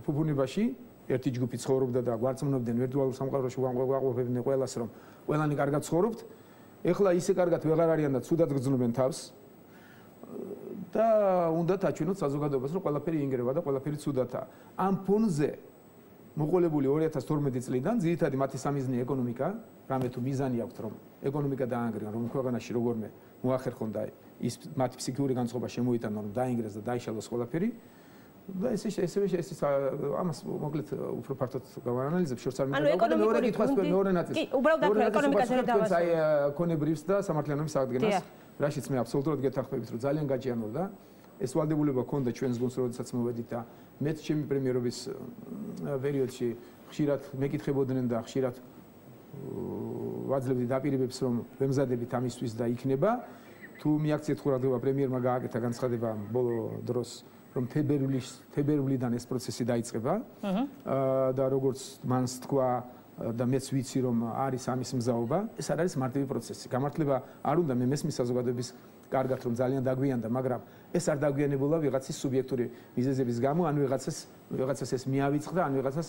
ფუფუნებაში, ერთი ჯგუფი ცხოვრობდა და გვარწმუნებდნენ ვირტუალურ სამყაროში ვაყოფებდნენ ყველას, რომ ყველანი კარგად ცხოვრობთ. ეხლა ისე კარგად ვეღარ არიან და ცუდად გრძნობენ თავს. და უნდათ აჩვენოთ საზოგადოებას, რომ ყველაფერი ინგრევა და ყველაფერი ცუდათაა. ამ ფონზე მოყოლებული 2012 წლიდან ძირითადად მათი სამიზნე ეკონომიკა, რამე თუ მიზანი აქვთ, რომ ეკონომიკა დაანგრიონ, რომ ქვეყანაში როგორმე მოახერხონ და ის მათი ფსიქიკური განწყობა შემოიტანონ, რომ დაინგრეს და დაიშალოს ყველაფერი. და ესე ამას მოკლედ უფრო ფართოდ გავანალიზებ, შორს არ მინდა მეორე კითხვას მეორე ნაწილს. კი, უბრალოდ ეკონომიკაზე რა დავასრულოთ. აი ქონებრიფს და სამართლიანობის აღდგენას, რაშიც მე აბსოლუტურად გეთანხმებით, რომ ძალიან გაჭიანურდა. ეს ვალდებულება ქონდა ჩვენს გუნდს, როდესაც მოვედით და მეც ჩემი პრემიერობის პერიოდში ხშირად მეკითხებოდნენ და ხშირად ვაძლევდი დაპირებებს, რომ ვემზადებით ამისთვის და იქნება. თუ მიაქციეთ ყურადღება პრემიერმა გააკეთა განცხადება ბოლო დროს, რომ თებერვლიდან ეს პროცესი დაიწყება და როგორც მანს თქვა და მეც ვიცი, რომ არის ამის მზაობა, ეს არ არის მარტივი პროცესი. გამართლება არ უნდა, მე მესმის საზოგადოების კარგად რომ ძალიან დაგვიანდა, მაგრამ ეს არ დაგვიანებულა ვიღაცის სუბიექტური მიზეზების გამო, ან ვიღაცას ეს მიავიწყდა, ან ვიღაცას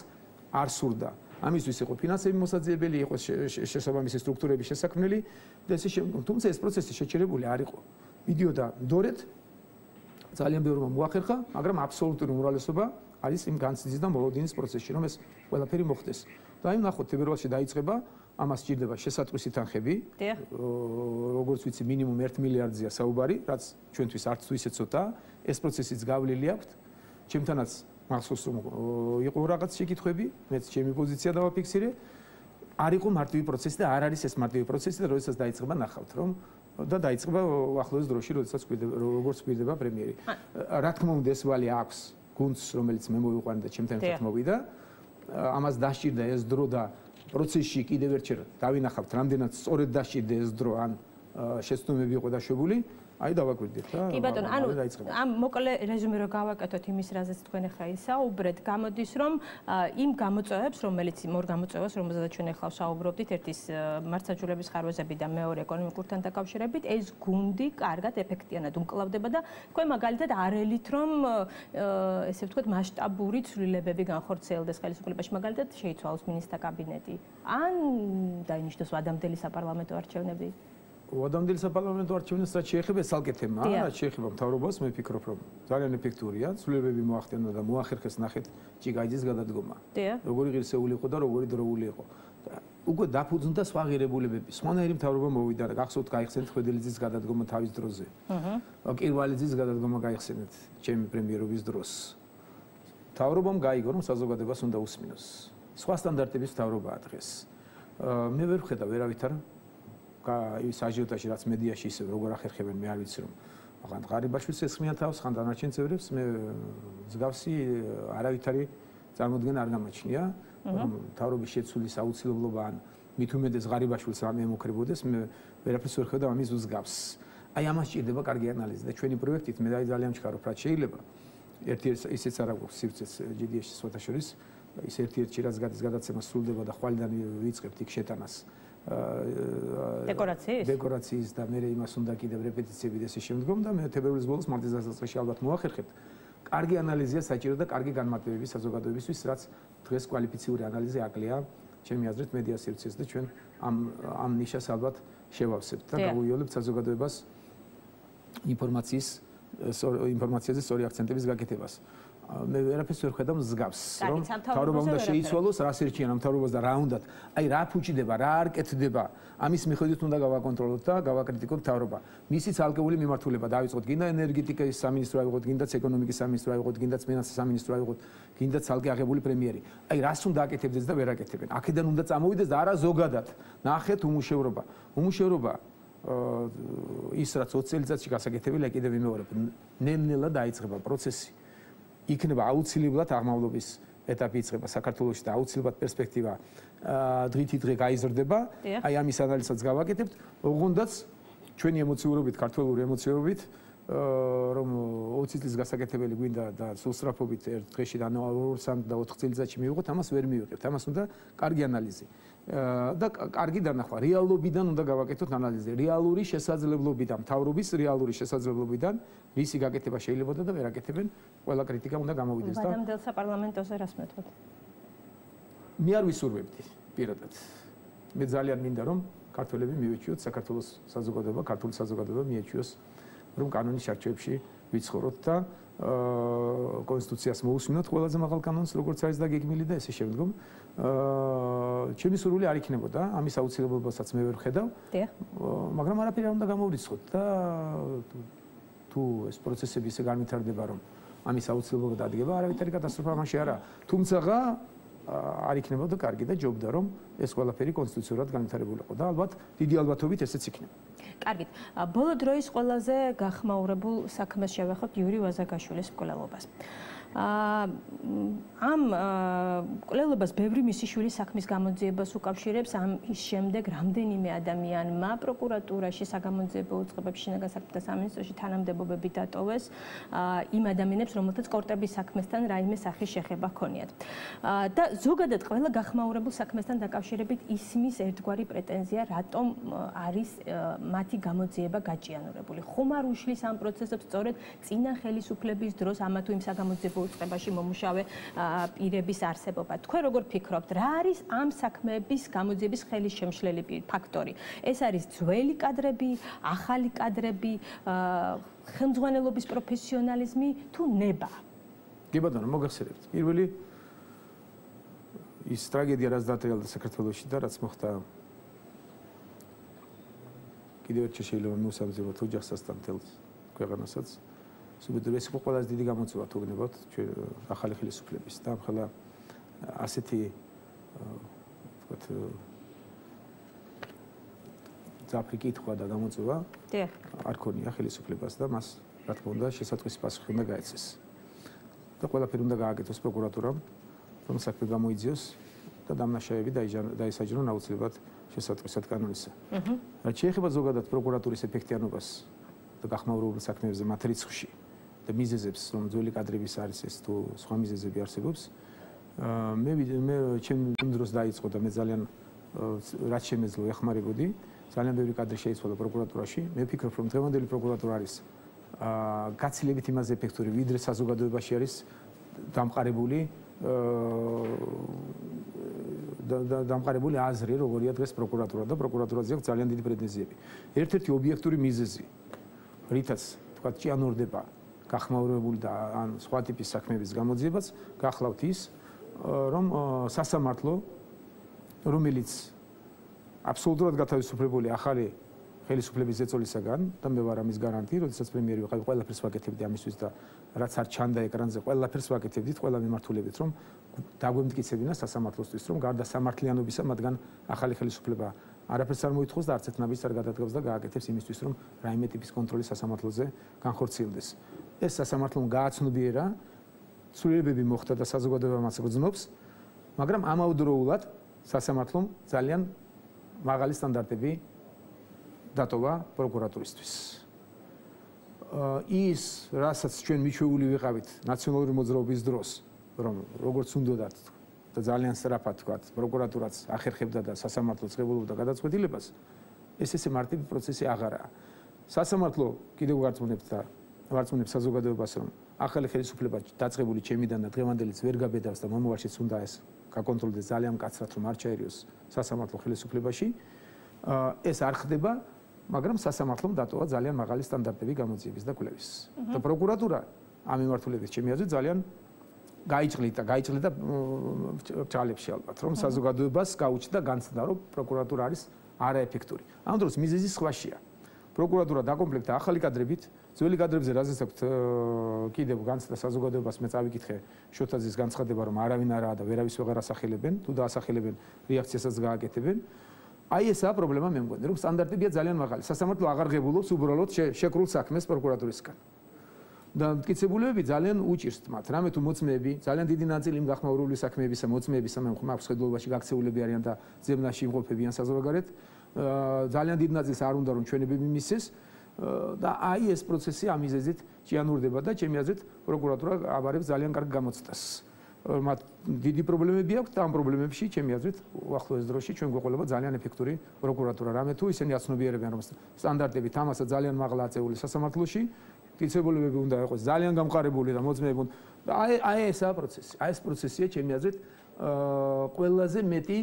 არ სურდა. ამისთვის იყო ფინანსები მოსაძიებელი, იყო შესაბამისი სტრუქტურები შესაქმნელი და ესე შემდგომ. თუმცა ეს პროცესი შეჩერებული არ იყო. მიდიოდა დორეთ ძალიან ბევრმა მოახერხა, მაგრამ აბსოლუტური უმრავლესობა არის იმ განცდის და მოლოდინის პროცესში, რომ ეს ყველაფერი მოხდეს. და აი ნახოთ, თებერვალში დაიწყება, ამას სჭირდება შესატყვისი თანხები. როგორც ვიცი, მინიმუმ 1 მილიარდზეა საუბარი, რაც ჩვენთვის არც თუ ისე ცოტაა. ეს პროცესიც გავლილი აქვს. ჩემთანაც მახსოვს, რომ იყო რაღაც შეკითხვები, მეც ჩემი პოზიცია დავაფიქსირე. არ იყო მარტივი პროცესი და არ არის ეს მარტივი პროცესი და როდესაც დაიწყება ნახავთ, რომ და დაიწყება ახლოს დროში, როდესაც როგორც გვირდება პრემიერი. რა თქმა უნდა, ეს ვალი აქვს გუნდს, რომელიც მე მოვიყვანე და ჩემთან ერთად მოვიდა. ამას დასჭირდა ეს დრო და პროცესში კიდევ ერთხელ დავინახავთ, რამდენად სწორედ დასჭირდა ეს დრო, ან შეცდომები იყო დაშვებული. აი დავაკვირდით რა. კი ბატონო, ანუ ამ მოკლე რეზუმე რო გავაკეთოთ იმის, რაზეც თქვენ ახლა ისაუბრეთ, გამოდის რომ იმ გამოწვევებს, რომელიც ორ გამოწვევას, რომელზედაც ჩვენ ახლა ვსაუბრობდით, ერთის მართლმსაჯულების ხარვეზები და მეორე ეკონომიკურთან დაკავშირებით, ეს გუნდი კარგად ეფექტიანად უმკლავდება და თქვენ მაგალითად არ ელით რომ ესე ვთქვათ მასშტაბური ცვლილებები განხორციელდეს ხელისუფლებაში, მაგალითად შეიცვალოს მინისტრთა კაბინეტი, ან დაინიშნოს ვადამდელი საპარლამენტო არჩევნები. ვადამდელი საპარლამენტო არჩევნებს რაც შეეხება ცალკე თემაა, რაც შეეხება მთავრობას, მე ვფიქრობ, რომ ძალიან ეფექტურია, ცვლილებები მოახდინა და მოახერხეს ნახეთ ჭიგაიძის გადადგომა. როგორი ღირსეული იყო და როგორი დროული იყო. უკვე დაფუძნდა სხვა ღირებულებები. სხვანაირი მთავრობა მოვიდა და გახსოვთ, გაიხსენეთ ხვედელიძის გადადგომა თავის დროზე. კირვალიძის გადადგომა გაიხსენეთ ჩემი პრემიერობის დროს. მთავრობამ გაიგო, რომ საზოგადოებას უნდა უსმინოს. სხვა სტანდარტების მთავრობაა დღეს. მე ვერ ვხედავ ვერავითარ ის აჟიოტაჟი, რაც მედიაში ისე როგორ ახერხებენ, მე არ ვიცი რომ ხან ღარიბაშვილს ესხმიან თავს, ხან დანარჩენ წევრებს, მე მსგავსი არავითარი წარმოდგენა არ გამაჩნია, რომ მთავრობის შეცვლის აუცილებლობა ან მით უმეტეს ღარიბაშვილს რამე ემუქრებოდეს, მე ვერაფერს ვერ ხედავ ამის უზგავს. აი ამას ჭირდება კარგი ანალიზი და ჩვენი პროექტით მე ძალიან ვჩქარობ, რაც შეიძლება. ერთი ისეც არ აქვს სივრცეს GDS-ის სვათაშორის, ის ერთ-ერთი რაც გადის გადაცემა სრულდება და ხვალიდან ვიწყებთ იქ შეტანას. დეკორაციის და მე იმას უნდა კიდევ რეპეტიციები და ესე შემდგომ და მე თებერვლის ბოლოს მარტის დასაწყისში ალბათ მოვახერხებთ. კარგი ანალიზია საჭირო და კარგი განმარტებები საზოგადოებისთვის, რაც დღეს კვალიფიციური ανალიზი აკლია, ჩემი აზრით მედია სივრცეს და ჩვენ ამ ნიშას ალბათ შევავსებთ და გავუიოლებთ საზოგადოებას ინფორმაციაზე სწორი აქცენტების გაკეთებას. მე ვერაფერს ვერ ხედავ მსგავს, რომ მთავრობა უნდა შეიცვალოს, რას ერჩიან მთავრობას და რა უნდათ. აი რა ფუჭდება, რა არ კეთდება, ამის მიხედვით უნდა გავაკონტროლოთ და გავაკრიტიკოთ მთავრობა. მისი ცალკეული მიმართულება დავიწყოთ, გინდა ენერგეტიკის სამინისტრო ავიღოთ, გინდაც ეკონომიკის სამინისტრო ავიღოთ, გინდაც ფინანსის სამინისტრო ავიღოთ, გინდაც ცალკე აღებული პრემიერი. აი რას უნდა აკეთებდეს და ვერ აკეთებენ. აქედან უნდა წამოვიდეს და არა ზოგადად. ნახეთ უმუშევრობა. უმუშევრობა ის რაც 20 წელიწადში გასაკეთებელია, კიდევ ვიმეორებ, ნელ-ნელა დაიწყება პროცესი. იქნება აუცილებლად აღმავლობის ეტაპი იწყება საქართველოში და აუცილებლად პერსპექტივა დღითი დღე გაიზრდება. აი ამის ანალიზსაც გავაკეთებთ, ოღონდაც ჩვენი ემოციურობით, ქართველური ემოციურობით, რომ 20 წლის გასაკეთებელი გვინდა და სულსწრაფობით ერთ დღეში და 2-3 და 4 წელიწადში მივიღოთ, ამას ვერ მივიღებთ. ამას უნდა კარგი ანალიზი და კარგი დანახვა. რეალობიდან უნდა გავაკეთოთ ანალიზი. რეალური შესაძლებლობიდან, მთავრობის რეალური შესაძლებლობიდან, რისი გაკეთება შეიძლებოდა და ვერ აკეთებენ, ყველა კრიტიკა უნდა გამოვიდეს და ვადამდელ საპარლამენტოზე რას მეთქვათ? მე არ ვისურვებდი პირადად. მე ძალიან მინდა რომ ქართველები მივეჩიოთ საქართველოს საზოგადოება, ქართული საზოგადოება მიეჩიოს რომ კანონის ჩარჩოებში ვიცხოვროთ და კონსტიტუციას მოусმინოთ ყველაზე მაღალ კანონს, როგორც არის დაგეგმილი და ესე შემდგომ. ჩემი სურვილი არ იქნებოდა, ამის აუცილებლობასაც მე ვერ ხედავ. მაგრამ არაფერი არ უნდა გამოვრიცხოთ და თუ ეს პროცესები ისე განვითარდება, რომ ამის აუცილებლობა დადგება, არავითარი კატასტროფა მაშინ არა. თუმცა არ იქნებოდა კარგი და ჯობდა რომ ეს ყველაფერი კონსტიტუციურად განვითარებულიყო და ალბათ დიდი ალბათობით ესეც იქნება. კარგით. ბოლო დროის ყველაზე გახმაურებულ საქმეს შევეხოთ იური ვაზაგაშვილის მკვლელობას. ამ მკვლელობას ბევრი მისი შვილის საქმის გამოძიებას უკავშირებს, ამის შემდეგ რამდენიმე ადამიანმა პროკურატურაში, საგამოძიებო უწყებებში, შინაგან საქმეთა სამინისტროში თანამდებობები დატოვეს იმ ადამიანებს, რომელთაც კორტების საქმესთან რაიმე სახის შეხება ჰქონიათ. და ზოგადად ყველა გახმაურებულ საქმესთან დაკავშირებით ისმის ერთგვარი პრეტენზია, რატომ არის მათი გამოძიება გაჭიანურებული. ხომ არ უშლის ამ პროცესებს სწორედ წინა ხელისუფლების დროს ამა თუ იმ საგამოძიებო უწყებაში მომუშავე პირების არსებობა. თქვენ როგორ ფიქრობთ, რა არის ამ საქმეების გამოძიების ხელის შემშლელი ფაქტორი? ეს არის ძველი კადრები, ახალი კადრები, ხელმძღვანელობის პროფესიონალიზმი თუ ნება? კი ბატონო, მოგახსენებთ. პირველი ის ტრაგედია, რაც დაატრიალდა საქართველოში და რაც მოხდა კიდევ ერთ შეიძლება მიუსამძიმოთ ოჯახსასთან მთელს ქვეყანასაც. სუბედური ეს იყო ყველაზე დიდი გამოწვევა თუ გნებავთ ახალი ხელისუფლების და ახლა ასეთი ვთქვათ ძაფრი კითხვა და გამოწვევა არ ქონია ხელისუფლებას და მას რა თქმა უნდა შესაძლოა პასუხი უნდა გაეცეს და ყველაფერი უნდა გააკეთოს პროკურატურამ რომ საქმე გამოიძიოს და დამნაშავეები დაისაჯნონ აუცილებლად შესაძლოა კანონისა. რაც შეეხება ზოგადად პროკურატურის ეფექტიანობას და გახმაურებულ საქმეებზე მათ რიცხვში და მიზეზებს, რომ ძველი კადრების არის ეს თუ სხვა მიზეზები არსებობს, მე ჩემ დროს დაიწყო და მე ძალიან რაც შემეძლო ეხმარებოდი, ძალიან ბევრი კადრი შეიცვალა პროკურატურაში. მე ვფიქრობ, რომ დღევანდელი პროკურატურა არის გაცილებით იმაზე ეფექტური, ვიდრე საზოგადოებაში არის დამყარებული დამყარებული აზრი, როგორია დღეს პროკურატურა და პროკურატურაზე აქვს ძალიან დიდი პრეტენზიები. ერთ-ერთი ობიექტური მიზეზი, რითაც თქვა ჭიანურდება გახმაურებული და ან სხვა ტიპის საქმეების გამოძიებაც, გახლავთ ის, რომ სასამართლო, რომელიც აბსოლუტურად გათავისუფლებული ახალი ხელისუფლების ზეწოლისაგან და მე ვარ ამის გარანტი, როდესაც პრემიერი ვიყავი, ყველაფერს ვაკეთებდი ამისთვის და რაც არ ჩანდა ეკრანზე, ყველაფერს ვაკეთებდით, ყველა მიმართულებით, რომ დაგვემტკიცებინა სასამართლოსთვის, რომ გარდა სამართლიანობისა, მათგან ახალი ხელისუფლება არაფერს არ მოითხოვს და არც ერთ ნაბიჯს არ გადადგავს და გააკეთებს იმისთვის, რომ რაიმე ტიპის კონტროლი სასამართლოზე განხორციელდეს. ეს სასამართლომ გააცნობიერა, ცვლილებები მოხდა და საზოგადოება მას გრძნობს, მაგრამ ამავდროულად სასამართლომ ძალიან მაღალი სტანდარტები დატოვა პროკურატურისთვის. ის, რასაც ჩვენ მიჩვეული ვიყავით ნაციონალური მოძრაობის დროს, რომ როგორც უნდათ და ძალიან სწრაფად თქვათ, პროკურატურაც ახერხებდა და სასამართლოც ღებულობდა გადაწყვეტილებას, ესე მარტივი პროცესი აღარაა. სასამართლო კიდევ ვარწმუნებს საზოგადოებას, რომ ახალი ხელისუფლება დაწყებული ჩემიდან და დღევანდელიც ვერ გაბედავს და მომავალშიც უნდა ეს გაკონტროლდეს ძალიან მკაცრად, რომ არ ჩაერიოს სასამართლო ხელისუფლებაში. ეს არ ხდება, მაგრამ სასამართლომ დატოვა ძალიან მაღალი სტანდარტები გამოძიების და კვლევის. და პროკურატურა ამ მიმართულებით ჩემი აზრით ძალიან გაიჭრიდა ბრჭყალებში ალბათ, რომ საზოგადოებას გაუჩნდა განცდა, რომ პროკურატურა არის არაეფექტური. ამ დროს მიზეზი სხვაშია. პროკურატურა დაკომპლექტდა ახალი კადრებით, ძველი კადრებზე რაზეც აქვთ კიდევ განცდა საზოგადოებას მე წავიკითხე შოთაძის განცხადება, რომ არავინ არაა და ვერავის ვეღარ ასახელებენ, თუ დაასახელებენ რეაქციასაც გააკეთებენ. აი ესაა პრობლემა მე მგონი, რომ სტანდარტებია ძალიან მაღალი. სასამართლო აღარ ღებულობს უბრალოდ შეკრულ საქმეს პროკურატურისგან. და მტკიცებულებები ძალიან უჭირს მათ. რამე თუ მოწმეები, ძალიან დიდი ნაწილი იმ გახმაურული საქმეებისა მოწმეებისა მე მაქვს ხედულობაში გაქცეულები არიან და ზებნაში იმყოფებიან საზღვარგარეთ. ძალიან დიდ ნაწილს არ უნდა რომ ჩვენებები მისცეს და აი ეს პროცესი ამ მიზეზით ჭიანურდება და ჩემი აზრით პროკურატურა აბარებს ძალიან კარგ გამოცდას. მათ დიდი პრობლემები აქვს და ამ პრობლემებში ჩემი აზრით უახლოეს დროში ჩვენ გვეყოლება ძალიან ეფექტური პროკურატურა. რამე თუ ისინი აცნობიერებენ რომ სტანდარტები თამასა ძალიან მაღლა აწეული სასამართლოში, მტკიცებულებები უნდა იყოს ძალიან გამყარებული და მოწმეები და აი ესაა პროცესი. აი ეს პროცესია ჩემი აზრით ყველაზე მეტი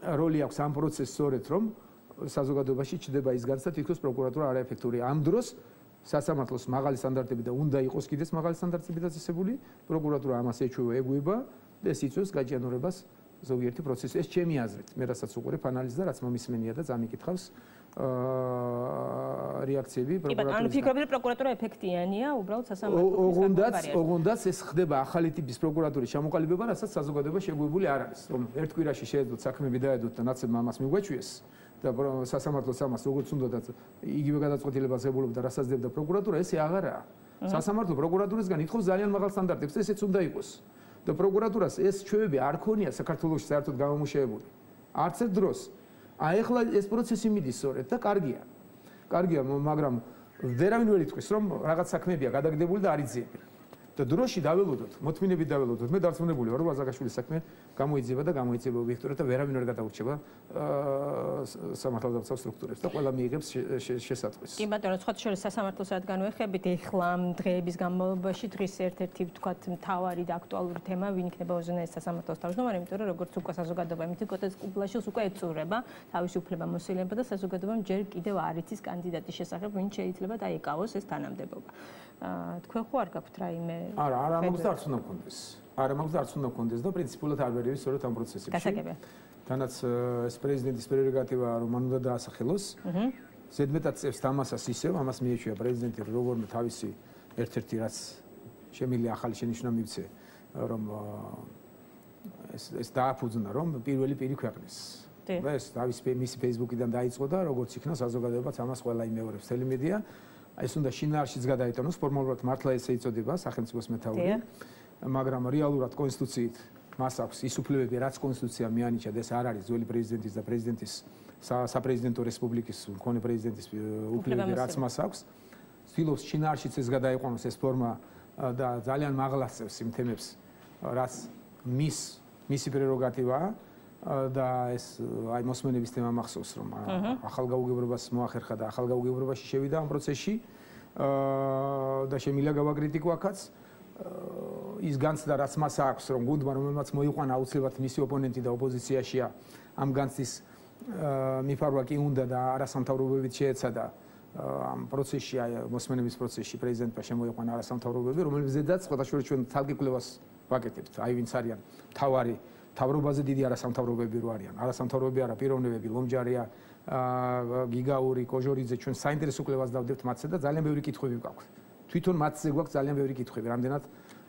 როლი აქვს ამ პროცესს სწორედ რომ საზოგადოებაში ჩდება ის განცდა თითქოს პროკურატურა არაეფექტურია. ამ დროს სასამართლოს მაღალი სტანდარტები და უნდა იყოს კიდეც მაღალი სტანდარტები დაწესებული, პროკურატურა ამას ეჩვევა, ეგუება და ეს იწვევს გაჭიანურებას ზოგიერთი პროცესი. ეს ჩემი აზრით, მე რასაც უყურებ ანალიზს და რაც მომისმენია და წამიკითხავს რეაქციები პროკურატურის. ანუ ფიქრობთ პროკურატურა ეფექტიანია უბრალოდ სასამართლოს ოღონდაც ეს ხდება ახალი ტიპის პროკურატურის ჩამოყალიბება, რასაც საზოგადოება შეგვებული არ არის, რომ ერთ კვირაში შეეძლოთ საქმეები დაედოთ და ნაცებმა ამას მიგვაჩვიეს. და სასამართლოს ამას როგორც უნდა და იგივე გადაწყვეტილებას ებულობდა რასაც დებდა პროკურატურა, ესე აღარაა. სასამართლო პროკურატურისგან ითხოვს ძალიან მაღალ სტანდარტებს და ესეც უნდა იყოს. და პროკურატურას ეს ჩვევები არ ქონია საქართველოში საერთოდ გამომუშავებული. არც ერთ დროს. აი ახლა ეს პროცესი მიდის სწორედ და კარგია. კარგია, მაგრამ ვერავინ ვერ ითქვის, რომ რაღაც საქმეებია გადაგდებული და არ იძიებენ. და დროში დაველოდოთ, მოთმინებით დაველოდოთ. მე დარწმუნებული ვარ, რომ აზაგაშვილის საქმე გამოიძიება და გამოიძიება ობიექტურად და ვერავინ ვერ გადაურჩება სამართალდამცავ სტრუქტურებს და ყველა მიიღებს შესატყვისს. კი ბატონო, სხვა შორის სასამართლოს რადგან ვეხებით, ეხლა ამ დღეების განმავლობაში დღის ერთ-ერთი ვთქვათ მთავარი და აქტუალური თემა ვინ იქნება უზენაეს სასამართლოს თავმჯდომარე, იმიტომ რომ როგორც უკვე საზოგადოება იმითი კოტეს კუბლაშოს უკვე ეწურება თავისი უფლებამოსილება და საზოგადოებამ ჯერ კიდევ არ იცის კანდიდატის შესახებ, ვინ შეიძლება დაეკავოს ეს თანამდებობა. თქვენ ხო არ გაქვთ რაიმე არა მაქვს არც უნდა გქონდეს. არა მაქვს არც უნდა გქონდეს და პრინციპულად არ ვერევი სწორედ ამ პროცესებში. გასაგებია. თანაც ეს პრეზიდენტის პრეროგატივა რომ მან უნდა დაასახელოს. ზედმეტად წევს თამასას ისევ, ამას მიეჩვია პრეზიდენტი როგორმე თავისი ერთ-ერთი რაც შემიძლია ახალი შენიშვნა მივცე, რომ ეს დააფუძნა რომ პირველი პირი ქვეყნის. და ეს თავის მისი Facebook-იდან დაიწყო და როგორც იქნა საზოგადოებაც ამას ყველა იმეორებს მთელი მედია. ეს უნდა შინაარშიც გადაიტანოს, ფორმალურად მართლა ესე იწოდება სახელმწიფოს მეთაური, მაგრამ რეალურად კონსტიტუციით მას აქვს ის უფლებები, რაც კონსტიტუცია მიანიჭა და ეს არ არის ძველი პრეზიდენტის და პრეზიდენტის საპრეზიდენტო რესპუბლიკის მქონე პრეზიდენტის უფლებები, რაც მას აქვს. ცდილობს შინაარშიც ეს გადაიყვანოს ეს ფორმა და ძალიან მაღლა წევს იმ თემებს, რაც მისი პრეროგატივაა. და ეს აი მოსმენების თემა მახსოვს რომ ახალგაუგებრობას მოახერხა და ახალგაუგებრობაში შევიდა ამ პროცესში და შემიძლია გავაკრიტიკო აქაც ის განცდა რაც მას აქვს რომ გუნდმა რომელმაც მოიყვანა აუცილებლად მისი ოპონენტი და ოპოზიციაშია ამ განცდის მიფარვა კი უნდა და არასამთავრობოებით შეეცადა ამ პროცესში აი მოსმენების პროცესში პრეზიდენტმა შემოიყვანა არასამთავრობოები რომელზედაც სხვადასხვა ჩვენ თალკიკვლევას ვაკეთებთ აი ვინც არიან მთავარი თავრობაზე დიდი არასამთავრობოები რო არიან. არასამთავრობოები არა, პიროვნებები, ლომჯარია, გიგაური, კოჟორიძე, ჩვენ საინტერესო კვლევას დავდებთ მათზე და ძალიან ბევრი კითხვები გვაქვს. თვითონ მათზე გვაქვს ძალიან ბევრი კითხვები, რამდენად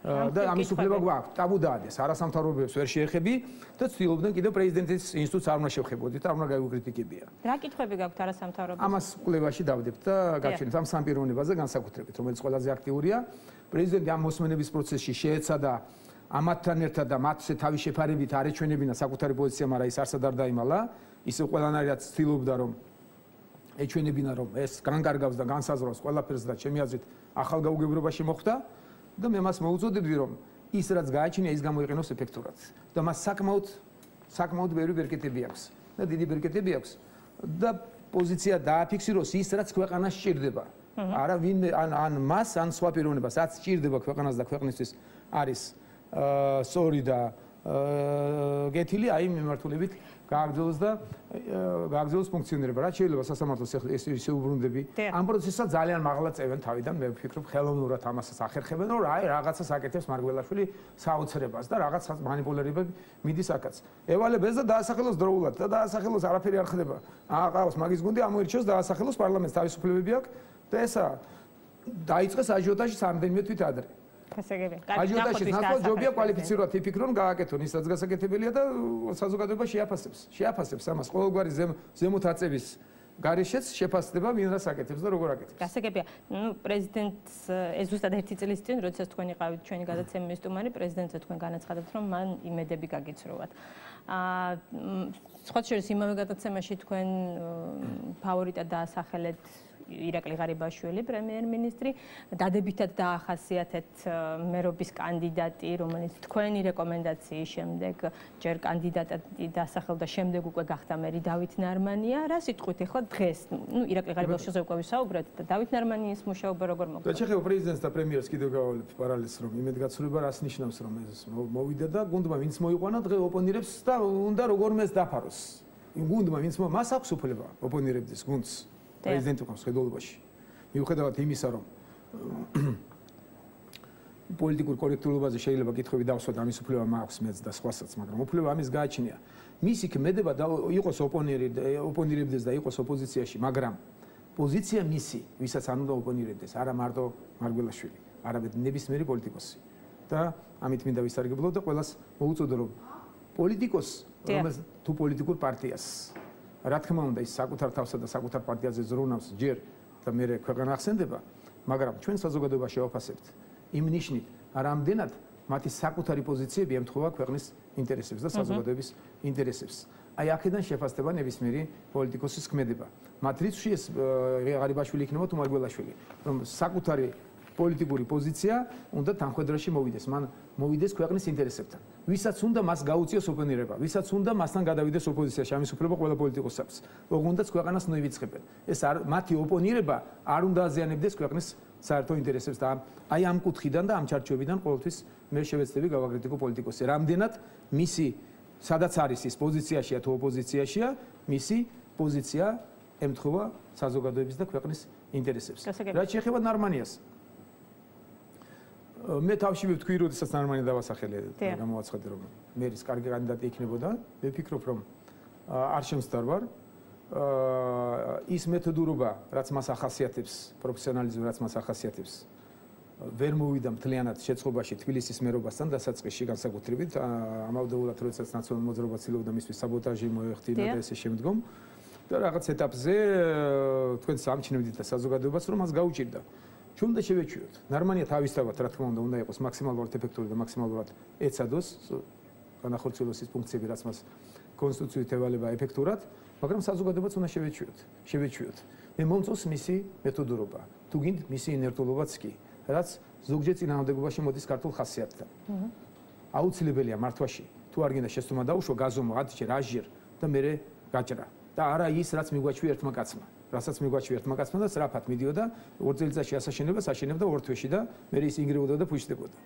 და ამის უფლება გვაქვს. ტაბუ დაადეს, არასამთავრობოებს ვერ შეეხები და ცდილობდნენ კიდევ პრეზიდენტის ინსტიტუტს არ უნდა შევხებოდით და არ უნდა გაიუკრიტიკებია. რა კითხვები გაქვთ არასამთავრობოებს? ამას კვლევაში დავდებთ და გავჩვენებთ ამ სამ პიროვნებაზე განსაკუთრებით, რომელიც ყველაზე აქტიურია. პრეზიდენტი ამ მოსმენების პროცესში შეეცადა ამათთან ერთად და მათზე თავის შეფარებით არ ეჩვენებინა საკუთარი პოზიცია, მაგრამ ის არსად არ დაიმალა. ისე ყველანაირად ცდილობდა რომ ეჩვენებინა რომ ეს განკარგავს და განსაზღვრავს ყველაფერს და ჩემი აზრით ახალ გაუგებრობაში მოხვდა და მე მას მოუწოდებდი რომ ის რაც გააჩნია ის გამოიყენოს ეფექტურად და მას საკმაოდ ბევრი ბერკეტები აქვს და დიდი ბერკეტები აქვს და პოზიცია დააფიქსიროს ის რაც ქვეყანას სჭირდება. არა ვინმე ან მას ან სხვა პიროვნებას რაც სჭირდება ქვეყანას და ქვეყნისთვის არის სწორი და გეთილი აი მიმართულებით გააგრძელოს და გააგრძელოს ფუნქციონირება. რაც შეიძლება სასამართლოს ესე უბრუნდები. ამ პროცესსაც ძალიან მაღლა წევენ თავიდან, მე ვფიქრობ, ხელოვნურად ამასაც ახერხებენ, რომ აი რაღაცას აკეთებს მარგველაშვილი საოცრებას და რაღაც მანიპულირებები მიდის აქაც. ევალებს და დაასახელოს დროულად და დაასახელოს არაფერი არ ხდება. აყავს მაგის გუნდი ამოირჩიოს დაასახელოს პარლამენტს თავისუფლებები აქვს და ესა დაიწყეს აჟიოტაჟი სამდენიმე თვით ადრე. აჟიოტაჟის ნაცვლად ჯობია კვალიფიცირებულად იფიქრონ, გააკეთონ ის რაც გასაკეთებელია და საზოგადოება შეაფასებს ამას. ყოველგვარი ზემოთ აწევის გარეშეც შეფასდება ვინ რას აკეთებს და როგორ აკეთებს. გასაგებია, პრეზიდენტს ეს ზუსტად ერთი წლის წინ, როდესაც თქვენ იყავით ჩვენი გადაცემის სტუმარი, პრეზიდენტზე თქვენ განაცხადეთ, რომ მან იმედები გაგიცრუათ. სხვა შორის იმავე გადაცემაში თქვენ ფავორიტად დაასახელეთ ირაკლი ღარიბაშვილი, პრემიერ-მინისტრი, დადებითად დაახასიათეთ მერობის კანდიდატი, რომელიც თქვენი რეკომენდაციის შემდეგ ჯერ კანდიდატად დასახელდა, შემდეგ უკვე გახდა მერი დავით ნარმანია. რა სიტყვით ახლა დღეს, ირაკლი ღარიბაშვილზე უკვე ვისაუბრეთ და დავით ნარმანიის მუშაობა როგორ მოხდა? და შეხება პრეზიდენტს და პრემიერს კიდევ გავავლეთ პარალელს, რომ იმედგაცრუება რას ნიშნავს, რომ ეს მოვიდა და გუნდმა ვინც მოიყვანა, დღე ოპონირებს და უნდა როგორმეს დაფაროს. იმ გუნდმა ვინც მას აქვს უფლება ოპონირებდეს გუნდს. პრეზიდენტი ყავს ხედულობაში. მიუხედავად იმისა, რომ პოლიტიკურ კორექტულობაზე შეიძლება კითხვები დავსვათ, ამის უფლება მაქვს მეც და სხვასაც, მაგრამ უფლება ამის გააჩნია. მისი ქმედება და იყოს ოპონირებდეს და იყოს ოპოზიციაში, მაგრამ პოზიცია მისი, ვისაც არ უნდა ოპონირებდეს, არა მარტო მარგველაშვილი, არამედ ნებისმიერი პოლიტიკოსი. და ამით მინდა ვისარგებლო და ყველას მოუწოდო, რომ პოლიტიკოს, რომელსაც თუ პოლიტიკურ პარტიას რა თქმა უნდა ის საკუთარ თავსა და საკუთარ პარტიაზე ზრუნავს ჯერ და მე ქვეყანა ახსენდება, მაგრამ ჩვენ საზოგადოება შევაფასებთ იმ ნიშნით, რამდენად მათი საკუთარი პოზიციები ემთხვევა ქვეყნის ინტერესებს და საზოგადოების ინტერესებს. აი აქედან შეფასდება ნებისმიერი პოლიტიკოსის ქმედება. მათ რიცხვში ეს ღარიბაშვილი იქნება თუ მარგველაშვილი, რომ საკუთარი პოლიტიკური პოზიცია უნდა თანხმედროში მოვიდეს, მან მოვიდეს ქვეყნის ინტერესებთან. ვისაც უნდა მას გაუწიოს ოპონირება, ვისაც უნდა მასთან გადავიდეს ოპოზიციაში, ამის უფლება ყველა პოლიტიკოსს აქვს. ოღონდაც ქვეყანას ნოივიწყებენ. ეს მათი ოპონირება არ უნდა აზიანებდეს ქვეყნის საერთო ინტერესებს და აი ამ კუთხიდან და ამ ჩარჩოებიდან ყოველთვის მე შევეცდები გავაკრიტიკო პოლიტიკოსი. რამდენად მისი სადაც არის ის პოზიციაშია თუ ოპოზიციაშია, მისი პოზიცია ემთხვევა საზოგადოების და ქვეყნის ინტერესებს. რაც შეეხება ნარმანიას, მე თავში ვთქვი, როდესაც ნარმანია დავასახელე, გამოვაცხადე, რომ მერის კარგი კანდიდატი იქნებოდა. მე ვფიქრობ, რომ არ შემსდარვარ. ის მეთოდურობა, რაც მას ახასიათებს, პროფესიონალიზმი, რაც მას ახასიათებს, ვერ მოვიდა მთლიანად შეწყობაში თბილისის მერობასთან დასაწყისში განსაკუთრებით. ამავდროულად, როდესაც ნაციონალურ მოძრაობა ცდილობდა მისთვის საბოტაჟი მოეხდინა და ესე შემდგომ. და რაღაც ეტაპზე თქვენ სამჩნევდით და საზოგადოებას, რომ მას გაუჭირდა. ჩვენ უნდა შევეჩვიოთ. ნარმანია თავისთავად, რა თქმა უნდა იყოს მაქსიმალურად ეფექტური და მაქსიმალურად ეცადოს განახორციელოს ის ფუნქციები, რაც მას კონსტიტუციით ევალება ეფექტურად, მაგრამ საზოგადოებაც უნდა შევეჩვიოთ. მე მომწონს მისი მეთოდურობა. თუ გინდ მისი ინერტულობაც კი, რაც ზოგჯერ წინააღმდეგობაში მოდის ქართულ ხასიათთან. აუცილებელია მართვაში, თუ არ გინდა შეცდომა დაუშვა, გაზომვა, ათჯერ, 10ჯერ და მერე გაჭრა. და არა ის, რაც მიგვაჩვია ერთმა კაცმა. რასაც მიგვაჩვია ერთმა კაცმა და სწრაფად მიდიოდა 2 წელიწადში ასაშენებას აშენებდა 2 თვეში და მე ის ინგრევდა და ფუჭდებოდა.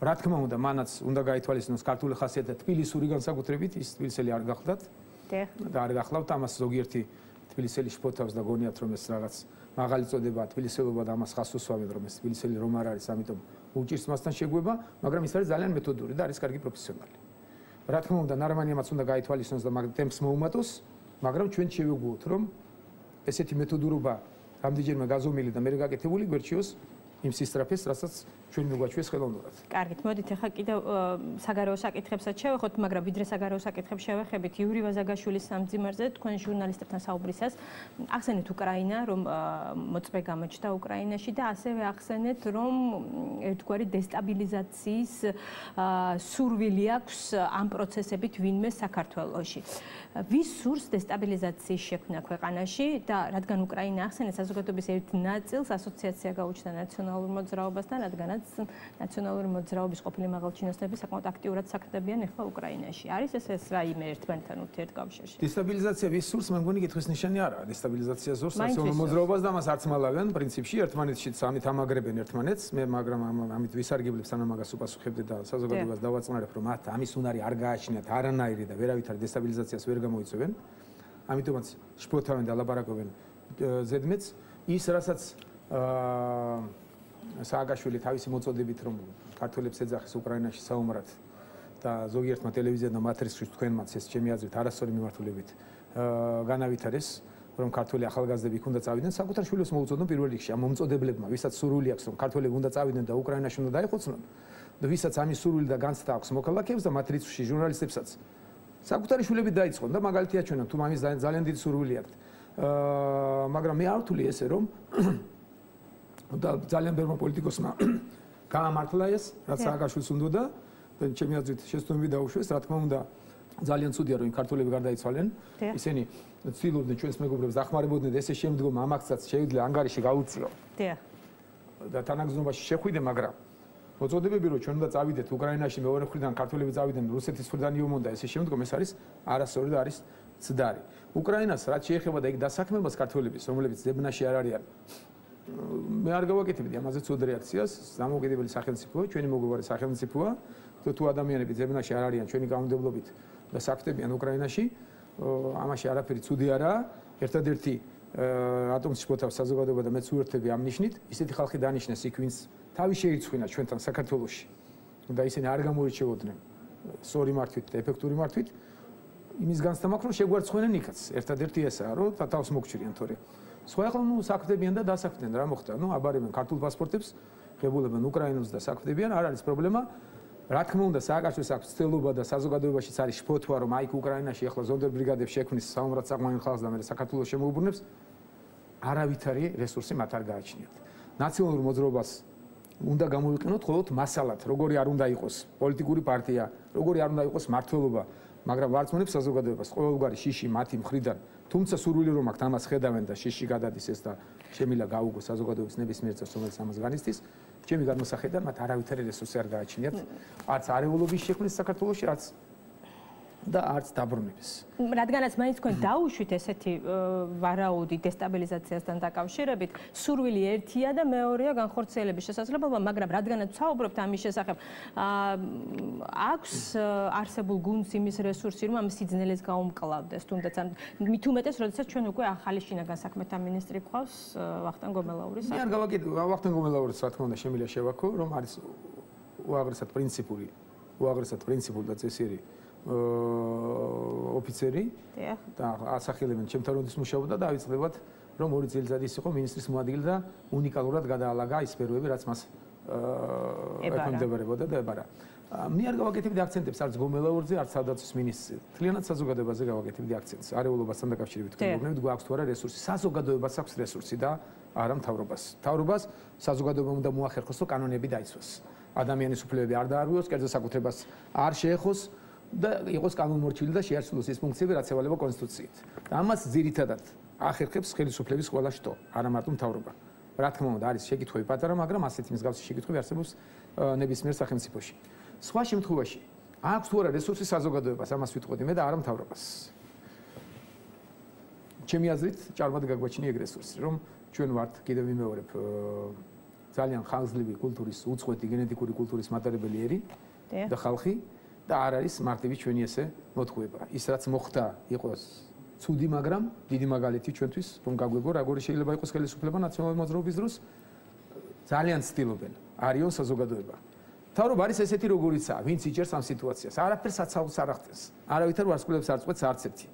რა თქმა უნდა, მანაც უნდა გაითვალისწინოს ქართული ხასიათი და თბილისური განსაკუთრებით, ის თბილისელი არ გახლდათ. და არ გახლავთ ამას ზოგიერთი თბილისელი შფოთავს და გონიათ რომ ეს რაღაც მაღალი წოდება თბილისელობა და ამას ხას უსვამენ რომ ეს თბილისელი რომ არ არის, ამიტომ უჭირს მასთან შეგვება, მაგრამ ის არის ძალიან მეთოდური და არის კარგი პროფესიონალი. რა თქმა უნდა, ნარმანიამაც უნდა გაითვალისწინოს და მაგ ტემპს მოუმატოს, მაგრამ ჩვენ შევეგუოთ რომ ესეთი მეთოდურობა რამდენჯერმე გაზომილი და მე გაკეთებული გვერდჩიოს იმ სისტრაფეს, რასაც ჩვენ მიგვაჩვენეს ხელოვნურად. კარგით, მოდით ახლა კიდევ საგარეო საკითხებსაც შევეხოთ, მაგრამ ვიდრე საგარეო საკითხებს შევეხებით, იური ვაზაგაშვილის სამძიმარზე თქვენ ჟურნალისტებთან საუბრისას ახსენეთ უკრაინა, რომ მოწმე გამოჩნდა უკრაინაში და ასევე ახსენეთ, რომ ერთგვარი დესტაბილიზაციის სურვილი აქვს ამ პროცესებით ვინმე საქართველოში. ვის სურს დესტაბილიზაციის შექმნა ქვეყანაში და რადგან უკრაინა ახსენეთ საზოგადოების ერთ ნაწილს ასოციაცია გაუჩნდა ნაციონალურ მოძრაობასთან, რადგანაც ნაციონალური მოძრაობის ყოფილი მაღალჩინოსნები საკმაოდ აქტიურად საქმდებიან ახლა უკრაინაში. არის ეს რაიმე ერთმანეთთან ურთიერთკავშირში? დესტაბილიზაცია ვის სურს, მე მგონი კითხვის ნიშანი არაა. დესტაბილიზაცია სურს ნაციონალურ მოძრაობას და მას არც მალავენ პრინციპში ერთმანეთში სამით ამაგრებენ ერთმანეთს. მე მაგრამ ამით ვისარგებლებ სანამ მაგას უპასუხებდი და საზოგადოებას დავაწყნარებ, რომ მათ ამის უნარი არ გააჩნიათ არანაირი და ვერავითარ დესტაბილიზაციას ვერ გამოიწვევენ. ამიტომაც შფოთავენ და ლაპარაკობენ ზედმეტს ის, რასაც სააკაშვილი თავისი მოწოდებით რომ ქართველებს ეძახის უკრაინაში საომრად და ზოგიერთმა ტელევიზიამ და მათრისში თქვენმაც ეს ჩემი აზრით არასწორი მიმართულებით განავითარეს რომ ქართველი ახალგაზრდები იქ უნდა წავიდნენ საკუთარ შვილებს მოუწოდონ პირველ რიგში ამ მომწოდებლებმა ვისაც სურვილი აქვს რომ ქართველები უნდა წავიდნენ და უკრაინაში უნდა დაიხოცნონ და ვისაც ამის სურვილი და განცდა აქვს მოქალაქეებს და მათრისში ჟურნალისტებსაც საკუთარი შვილები დაიწყონ და მაგალითია ჩვენამ თუ ამის ძალიან დიდი სურვილი აქვს მაგრამ მე არ ვთვლი ესე რომ და ძალიან ბევრმა პოლიტიკოსმა გაამართლა ეს რაც სააკაშვილს უნდოდა და ჩემი აზრით შეცდომები დაუშვეს რა თქმა უნდა ძალიან ცუდია რომ ქართველები გარდაიცვალნენ ისინი ცდილობდნენ ჩვენს მეგობრებს დახმარებოდნენ და ესე შემდგომ ამახსაც შეუძლია ანგარიში გაუწიო და თანაგზნობაში შეხვიდე მაგრამ მოწოდებები რომ ჩვენ უნდა წავიდეთ უკრაინაში მეორე მხრიდან ქართველები წავიდნენ რუსეთის მხრიდან იომონდა ესე შემდგომ ეს არის არასწორი და არის ცდარი უკრაინას რაც შეეხება და იქ დასაქმებას ქართველების რომლებიც ზებნაში არ არიან მე არ გავაკეთებდი ამაზე ცუდ რეაქციას დამოუკიდებელი სახელმწიფოა ჩვენი მეგობარი სახელმწიფოა თუ ადამიანები ზებნაში არ არიან ჩვენი კანონმდებლობით და საქმდებიან უკრაინაში ამაში არაფერი ცუდი არაა ერთადერთი რატომ შეფოთავს საზოგადოება და მეც უერთები ამ ნიშნით ისეთი ხალხი დანიშნეს იქ ვინც თავი შეირცხვინა ჩვენთან საქართველოში და ისინი არ გამოირჩეოდნენ სწორი მართვით და ეფექტური მართვით იმის განცდამა აქვს რომ შეგვარცხვენენ იქაც ერთადერთი ესაა რომ თავს მოგჩვირიან თორე სხვა ახლა ნუ საქმდებიან და დასაქმდნენ რა მოხდა ნუ აბარებენ ქართულ პასპორტებს ღებულებენ უკრაინულს და საქმდებიან არ არის პრობლემა რა თქმა უნდა სააკაშვილს აქვს ცდილობა და საზოგადოებაშიც არის შფოთვა რომ აი უკრაინაში ახლა ზონდერ ბრიგადებს შექმნის საომრად საკმაოდ ხალხს და მე საქართველოს შემოუბრუნებს არავითარი რესურსი მათ არ გააჩნიათ ნაციონალურ მოძრაობას უნდა გამოვიყენოთ მხოლოდ მასალად როგორი არ უნდა იყოს პოლიტიკური პარტია როგორი არ უნდა იყოს მართლობა მაგრამ ვარწმუნებს საზოგადოებას ყოველგვარი შიში მათი მხრიდან თუმცა სურვილი რომ აქვს ამას ხედავენ და შიში გადადის ეს და შემილა გაუგო საზოგადოების ნებისმიერ წევს რომელიც ამას განიცდის ჩემი გადმოსახედიდან მათ არავითარი რესურსი არ გააჩნიათ არც არეულობის შექმნის საქართველოში არც და არც დაბრუნების. რადგანაც მაინც თქვენ დაუშვით ესეთი ვარაუდი დესტაბილიზაციასთან დაკავშირებით, სურვილი ერთია და მეორეა განხორციელების შესაძლებლობა, მაგრამ რადგანაც ვსაუბრობთ ამის შესახებ, აქვს არსებულ გუნდს იმის რესურსი, რომ ამ სიძნელეს გაუმკლავდეს, თუნდაც მით უმეტეს, როდესაც ჩვენ უკვე ახალი შინაგან საქმეთა მინისტრი გვყავს ვახტანგ გომელაურის. მე არ გავაკეთე ვახტანგ გომელაურის რა თქმა უნდა შემიძლია შევაქო, რომ არის უაღრესად პრინციპული და წესიერი ოფიცერი და ასახელებენ ჩემთან როდის მუშაობდა და ავიწყდებათ რომ 2 წელიწადის იყო მინისტრის მოადგილე და უნიკალურად გადაალაგა ის სფეროები რაც მას ექვემდებარებოდა და ებარა. მე არ გავაკეთებდი აქცენტებს არც გომელაურზე არც სადაცვის მინისტრზე. თლიანად საზოგადოებაზე გავაკეთებდი აქცენტს. არეულობასთან დაკავშირებით თქვენ გვაქვს თუ არა რესურსი. საზოგადოებას აქვს რესურსი და არა მთავრობას. მთავრობას საზოგადოებამ უნდა მოახერხოს რომ კანონები დაიცვას. ადამიანის უფლებები არ დაარღვიოს, კერძო საკუთრებას არ შეეხოს და იყოს კანონმორჩილი და შეასრულოს ის ფუნქციები, რაც ევალება კონსტიტუციით. და ამას ძირითადად ახერხებს ხელისუფლების ყველა შტო, არა მარტო მთავრობა. რა თქმა უნდა, არის შეკითხვები პატარა, მაგრამ ასეთი მსგავსი შეკითხვები არსებობს ნებისმიერ სახელმწიფოში. სხვა შემთხვევაში, აქვს თუ არა რესურსი საზოგადოებას, ამას ვიტყოდი მე და არა მთავრობას. ჩემი აზრით, ჭარბად გაგვაჩნია ეგ რესურსი, რომ ჩვენ ვართ, კიდევ ვიმეორებ, ძალიან ხანგრძლივი კულტურის, უწყვეტი გენეტიკური კულტურის მატარებელი ერი და ხალხი და არ არის მარტივი ჩვენი ესე მოთხოვება. ის რაც მოხდა იყოს ცუდი, მაგრამ დიდი მაგალითი ჩვენთვის, რომ გაგვეგო, როგორი შეიძლება იყოს ხელისუფლება ნაციონალური მოძრაობის დროს, ძალიან ცდილობენ, არიონ საზოგადოება. თავრობა არის ესეთი როგორიცაა, ვინც იჭერს ამ სიტუაციას, არაფერს აცაულს არ ახდენს. არავითარ ვარსკვლავებს არ წყვეტს არც ერთი.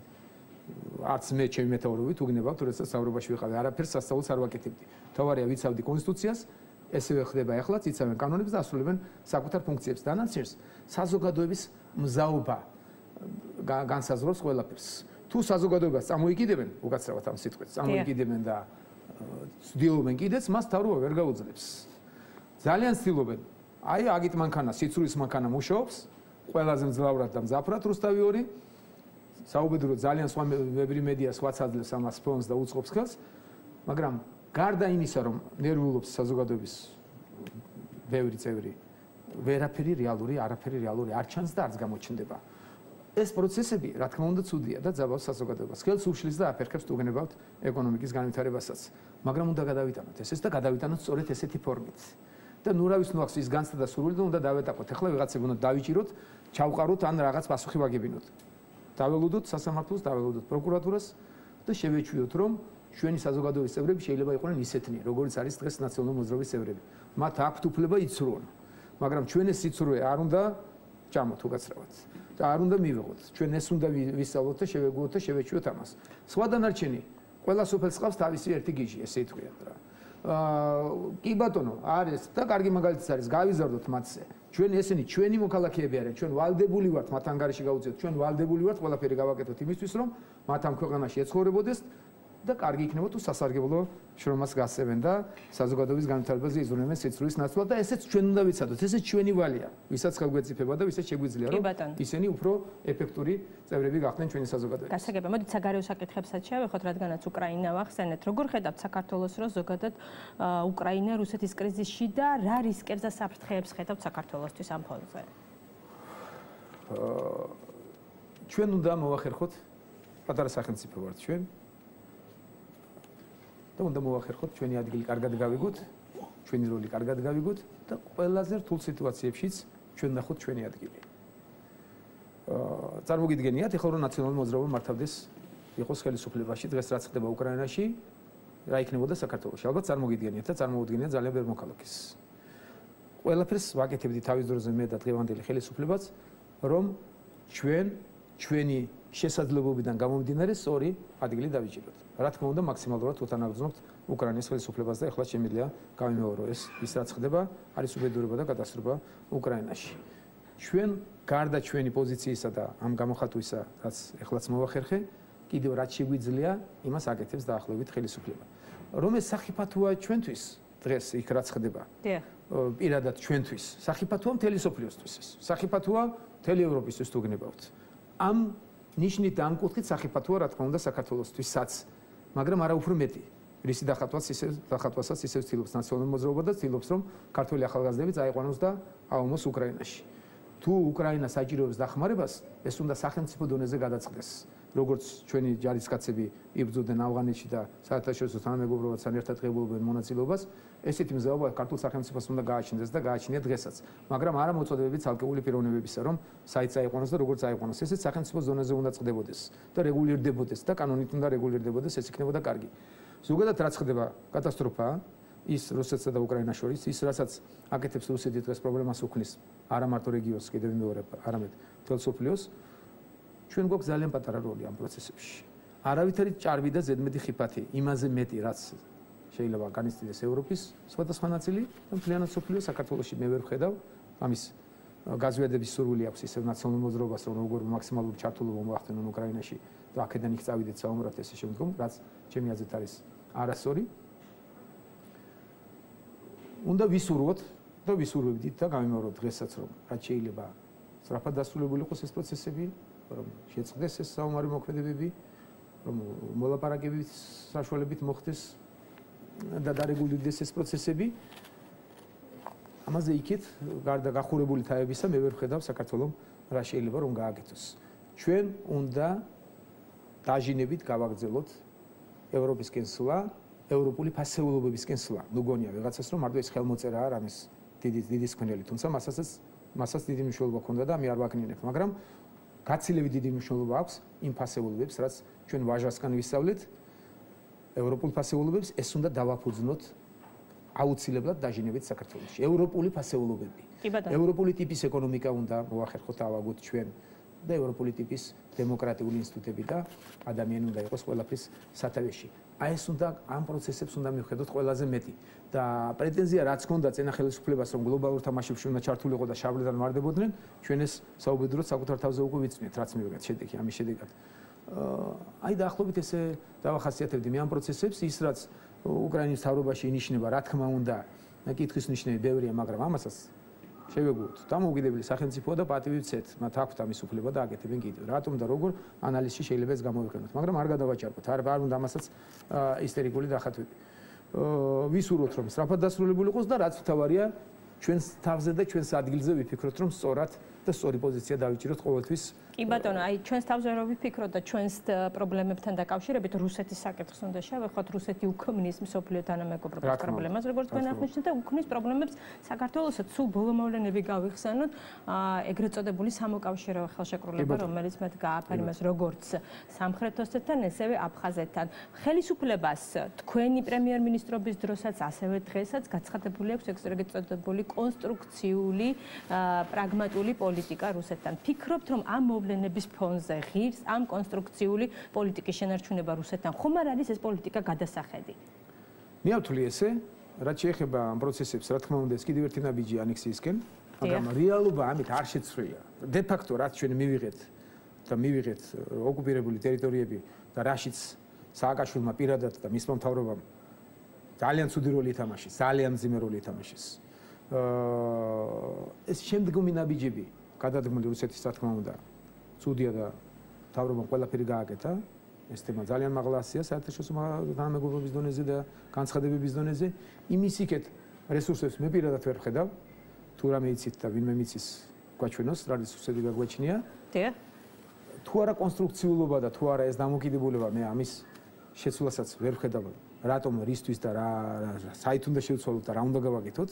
არც მე ჩემი მეთაურობით უგნებავთ, როდესაც თავრობაში ვიყავი, არაფერს აცაულს არ ვაკეთებდი. თავარია ვიცავდი კონსტიტუციას ესევე ხდება ახლა, იცავენ კანონებს და ასრულებენ საკუთარ ფუნქციებს. დანარჩენს საზოგადოების მზაობა განსაზღვრავს ყველაფერს. თუ საზოგადოებას წამოიკიდებენ, უკაცრავად ამ სიტყვებს, წამოიკიდებენ და ცდილობენ კიდეც, მას თავრობა ვერ გაუძლებს. ძალიან ცდილობენ. აი, აგით მანქანა, სიცრუის მანქანა მუშაობს, ყველაზე მძლავრად და მძაფრად რუსთავი 2. საუბედურო ძალიან სხვა ვებრი მედია სხვაც აძლევს ამას ფონს და უწყობს ხელს, მაგრამ გარდა იმისა, რომ ნერვიულობს საზოგადოების ბევრი წევრი, არაფერი რეალური არ ჩანს და არც გამოჩნდება. ეს პროცესები, რა თქმა უნდა, ცუდია და ძაბავს საზოგადოებას. ხელს უშლის და აფერხებს თუ გენებავთ ეკონომიკის განვითარებასაც. მაგრამ უნდა გადავიტანოთ ესეც და გადავიტანოთ სწორედ ესეთი ფორმით. და ნუ რა ვიცი, ნუ ახს ის განცდა და სურვილი და უნდა დავეტაკოთ. ახლა ვიღაცები უნდა დავიჭიროთ, ჩავყაროთ ან რაღაც პასუხი ვაგებინოთ. დაველოდოთ სასამართლოს, დაველოდოთ პროკურატურას და შევეჩვიოთ, რომ ჩვენი საზოგადოების წევრები შეიძლება იყვნენ ისეთნი, როგორც არის დღეს ნაციონალური მოძრაობის წევრები. მათ აქვთ უფლება იცრუონ. მაგრამ ჩვენ ეს სიცრუე არ უნდა ჭამოთ უკაცრავად. და არ უნდა მივიღოთ. ჩვენ ეს უნდა ვისწავლოთ და შევეგუოთ და შევეჩვიოთ ამას. სხვა დანარჩენი, ყველა სოფელს ყავს თავისი ერთი გიჟი, ესე ითქვიათ რა. კი ბატონო, არის და კარგი მაგალითიც არის, გავიზარდოთ მათზე. ჩვენ ესენი ჩვენი მოქალაქეები არიან, ჩვენ ვალდებული ვართ მათ ანგარიში გავუწიოთ, ჩვენ ვალდებული ვართ ყველაფერი გავაკეთოთ იმისთვის, რომ მათ ამ ქვეყანაში ეცხოვრებოდეს და კარგი იქნება თუ სასარგებლო შრომას გასცემენ და საზოგადოების განვითარებაზე იზრუნებენ სიცრუის ნაცვლად და ესეც ჩვენ უნდა ვიცადოთ, ესეც ჩვენი ვალია, ვისაც ხელგვეწიფება და ვისაც შეგვიძლია რომ ისინი უფრო ეფექტური წევრები გახდნენ ჩვენი საზოგადოების. გასაგებია, მოდით საგარეო საკითხებსაც შევეხოთ, რადგანაც უკრაინა ვახსენეთ. როგორ ხედავთ საქართველოს, რომ ზოგადად უკრაინა რუსეთის კრიზისში და რა რისკებს და საფრთხეებს ხედავთ საქართველოსთვის ამ ფონზე? ჩვენ უნდა მოვახერხოთ, პატარა სახელმწიფო ვართ ჩვენ. და უნდა მოვახერხოთ, ჩვენი ადგილი კარგად გავიგოთ, ჩვენი როლი კარგად გავიგოთ და ყველაზე რთულ სიტუაციებშიც ჩვენ ნახოთ ჩვენი ადგილი. წარმოგიდგენიათ, ეხლა რომ ნაციონალური მოძრაობა მართავდეს იყოს ხელისუფლებაში, დღეს რაც ხდება უკრაინაში, რა იქნებოდა საქართველოში. ალბათ წარმოგიდგენიათ და წარმოუდგენიათ ძალიან ბევრ მოქალაქეს. ყველაფერს ვაკეთებდი თავის დროზე მე და დღევანდელი ხელისუფლებაც, რომ ჩვენი შესაძლებლობიდან გამომდინარე სწორი ადგილი დავიჭიროთ. რა თქმა უნდა, მაქსიმალურად უთანაგრძნობთ უკრაინის ხელისუფლებას და ეხლა შემიძლია გავიმეორო ეს რაც ხდება, არის უბედურება და კატასტროფა უკრაინაში. ჩვენ გარდა ჩვენი პოზიციისა და ამ გამოხატვისა, რაც ეხლაც მოვახერხე, კიდევ რაც შეგვიძლია, იმას აკეთებს დაახლოებით ხელისუფლება. რომ ეს სახიფათოა ჩვენთვის დღეს იქ რაც ხდება. პირადად ჩვენთვის, სახიფათოა მთელი სოფლიოსთვის ეს. სახიფათოა მთელი ევროპისთვის თუ გნებავთ. ამ ნიშნით და ამ კუთხით სახიფათოა რა თქმა უნდა საქართველოსთვისაც, მაგრამ არა უფრო მეტი. რისი დახატვასაც ისევ ცდილობს ნაციონალური მოძრაობა და ცდილობს რომ ქართველი ახალგაზრდები წაიყვანოს და აუმოს უკრაინაში. თუ უკრაინა საჭიროებს დახმარებას, ეს უნდა სახელმწიფო დონეზე გადაწყდეს. როგორც ჩვენი ჯარისკაცები იბრძოდნენ ავღანეთში და საერთაშორისო თანამეგობრობასთან ერთად ღებულობენ მონაწილეობას, ესეთი მზაობა ქართულ სახელმწიფოს უნდა გააჩნდეს და გააჩნია დღესაც. მაგრამ არა მოწოდებებით ცალკეული პიროვნებებისა, რომ საით წაიყვანოს და როგორც წაიყვანოს, ესეც სახელმწიფოს დონეზე უნდა წყდებოდეს და რეგულირდებოდეს და კანონით უნდა რეგულირდებოდეს, ეს იქნებოდა კარგი. ზოგადად რაც ხდება კატასტროფაა, ის რუსეთსა და უკრაინას შორის, ის რასაც აკეთებს რუსეთი დღეს პრობლემას უქმნის არა მარტო რეგიონს, კიდევ მეორე, არამედ მთელ სოფლიოს. ჩვენ გვაქვს ძალიან პატარა როლი ამ პროცესებში. არავითარი ჭარბი და ზედმეტი ხიფათი, იმაზე მეტი, რაც შეიძლება განიცდიდეს ევროპის სხვადასხვა ნაწილი და მთლიანად სოფლიო საქართველოში მე ვერ ვხედავ ამის გაზვიადების სურვილი აქვს ისევ ნაციონალურ მოძრაობას, რომ როგორ მაქსიმალური ჩართულობა მოახდინონ უკრაინაში და აქედან იქ წავიდეთ საომრად ესე შემდგომ, რაც ჩემი აზრით არის არასწორი. უნდა ვისურვოთ და ვისურვებდით და გამიმეოროთ დღესაც, რომ რაც შეიძლება სწრაფად დასრულებული იყოს ეს პროცესები, რომ შეწყდეს ეს საომარი მოქმედებები, რომ მოლაპარაკებების საშუალებით მოხდეს და დარეგულირდეს ეს პროცესები. ამაზე იქით გარდა გახურებული თავებისა მე ვერ ვხედავ საქართველოს რა შეიძლება რომ გააკეთოს. ჩვენ უნდა დაჟინებით გავაგრძელოთ ევროპისკენ სვლა, ევროპული ფასეულობებისკენ სვლა. ნუ გონია ვიღაცას რომ მარტო ეს ხელმოწერაა რამის დიდი სქნელი, თუმცა მასაც დიდი მნიშვნელობა ჰქონდა და მე არ ვაკნინებ, მაგრამ გაცილებით დიდი მნიშვნელობა აქვს იმ ფასეულობებს, რაც ჩვენ ვაჟასკან ვისწავლეთ, ევროპულ ფასეულობებს, ეს უნდა დავაფუძნოთ აუცილებლად დაჟინებით საქართველოში. ევროპული ფასეულობები. ევროპული ტიპის ეკონომიკა უნდა მოახერხოთ, ავაგოთ ჩვენ და ევროპული ტიპის დემოკრატიული ინსტიტუტები და ადამიანი უნდა იყოს ყველაფრის სათავეში. აი ეს უნდა ამ პროცესებს უნდა მივხედოთ ყველაზე მეტი და პრეტენზია რაც ჰქონდა წინა ხელისუფლებას რომ გლობალურ თამაშებში უნდა ჩართულიყო და შაბლიდან მარდებოდნენ ჩვენ ეს საუბედუროდ საკუთარ თავზე უკვე ვიცნობთ რაც მივიღეთ შედეგი ამის შედეგად აი დაახლოებით ესე დავახასიათებდი მე ამ პროცესებს ის რაც უკრაინის მთავრობაში ინიშნება რა თქმა უნდა კითხვის ნიშნები ბევრია მაგრამ ამასაც შევეგუოთ დამოუკიდებელი სახელმწიფოა და პატივი ვცეთ მათ აქვთ ამის უფლება და აკეთებენ კიდევ რატომ და როგორ ანალიზში შეიძლება ეს გამოვიყენოთ მაგრამ არ გადავაჭარბოთ არ უნდა ამასაც ისტერიკული დახატვები ვისურვოთ რომ სწრაფად დასრულებული იყოს და რაც მთავარია ჩვენს თავზე და ჩვენს ადგილზე ვიფიქროთ რომ სწორად და სწორი პოზიცია დავიჭიროთ ყოველთვის კი ბატონო, აი ჩვენს თავზე რო ვიფიქროთ და ჩვენს პრობლემებთან დაკავშირებით რუსეთის საკითხს უნდა შევეხოთ, რუსეთი უქმნის მსოფლიო თანამეგობრობის პრობლემას, როგორც თქვენ აღნიშნეთ და უქმნის პრობლემებს საქართველოსაც სულ ბოლო მოვლენები გავიხსენოთ, ეგრეთ წოდებული სამოკავშირეო ხელშეკრულება, რომელიც მათ გააფორმეს როგორც სამხრეთ ოსეთთან, ესევე აფხაზეთთან. ხელისუფლებას თქვენი პრემიერ-მინისტრობის დროსაც, ასევე დღესაც გაცხადებული აქვს ეგრეთ წოდებული კონსტრუქციული, პრაგმატული პოლიტიკა რუსეთთან. ფიქრობთ, რომ ამ მოვლენების ფონზე ღირს ამ კონსტრუქციული პოლიტიკის შენარჩუნება რუსეთთან ხომ არ არის ეს პოლიტიკა გადასახედი? მე ავთვლი ესე, რაც შეეხება ამ პროცესებს, რა თქმა უნდა, ეს კიდევ ერთი ნაბიჯი ანექსიისკენ, მაგრამ რეალობა ამით არ შეცვლია. დე ფაქტო რაც ჩვენ მივიღეთ ოკუპირებული ტერიტორიები და რაშიც სააკაშვილმა პირადად და მისმა მთავრობამ ძალიან ცუდი როლი ითამაშეს, ძალიან მძიმე როლი ითამაშეს. ეს შემდგომი ნაბიჯები გადადგმული რუსეთის რა თქმა უნდა ცუდია და მთავრობამ ყველაფერი გააკეთა ეს თემა ძალიან მაღლა საერთაშორისო თანამეგობრობის დონეზე და განცხადებების დონეზე იმის იქეთ რესურსებს მე პირადად ვერ ვხედავ თუ რამე იცით და ვინმე მიცის გვაჩვენოს რა რესურსები გაგვეჩნია თუ არა კონსტრუქციულობა და თუ არა ეს დამოკიდებულება მე ამის შეცვლასაც ვერ ვხედავ რატომ რისთვის და რა საით უნდა შევცვალოთ და რა უნდა გავაკეთოთ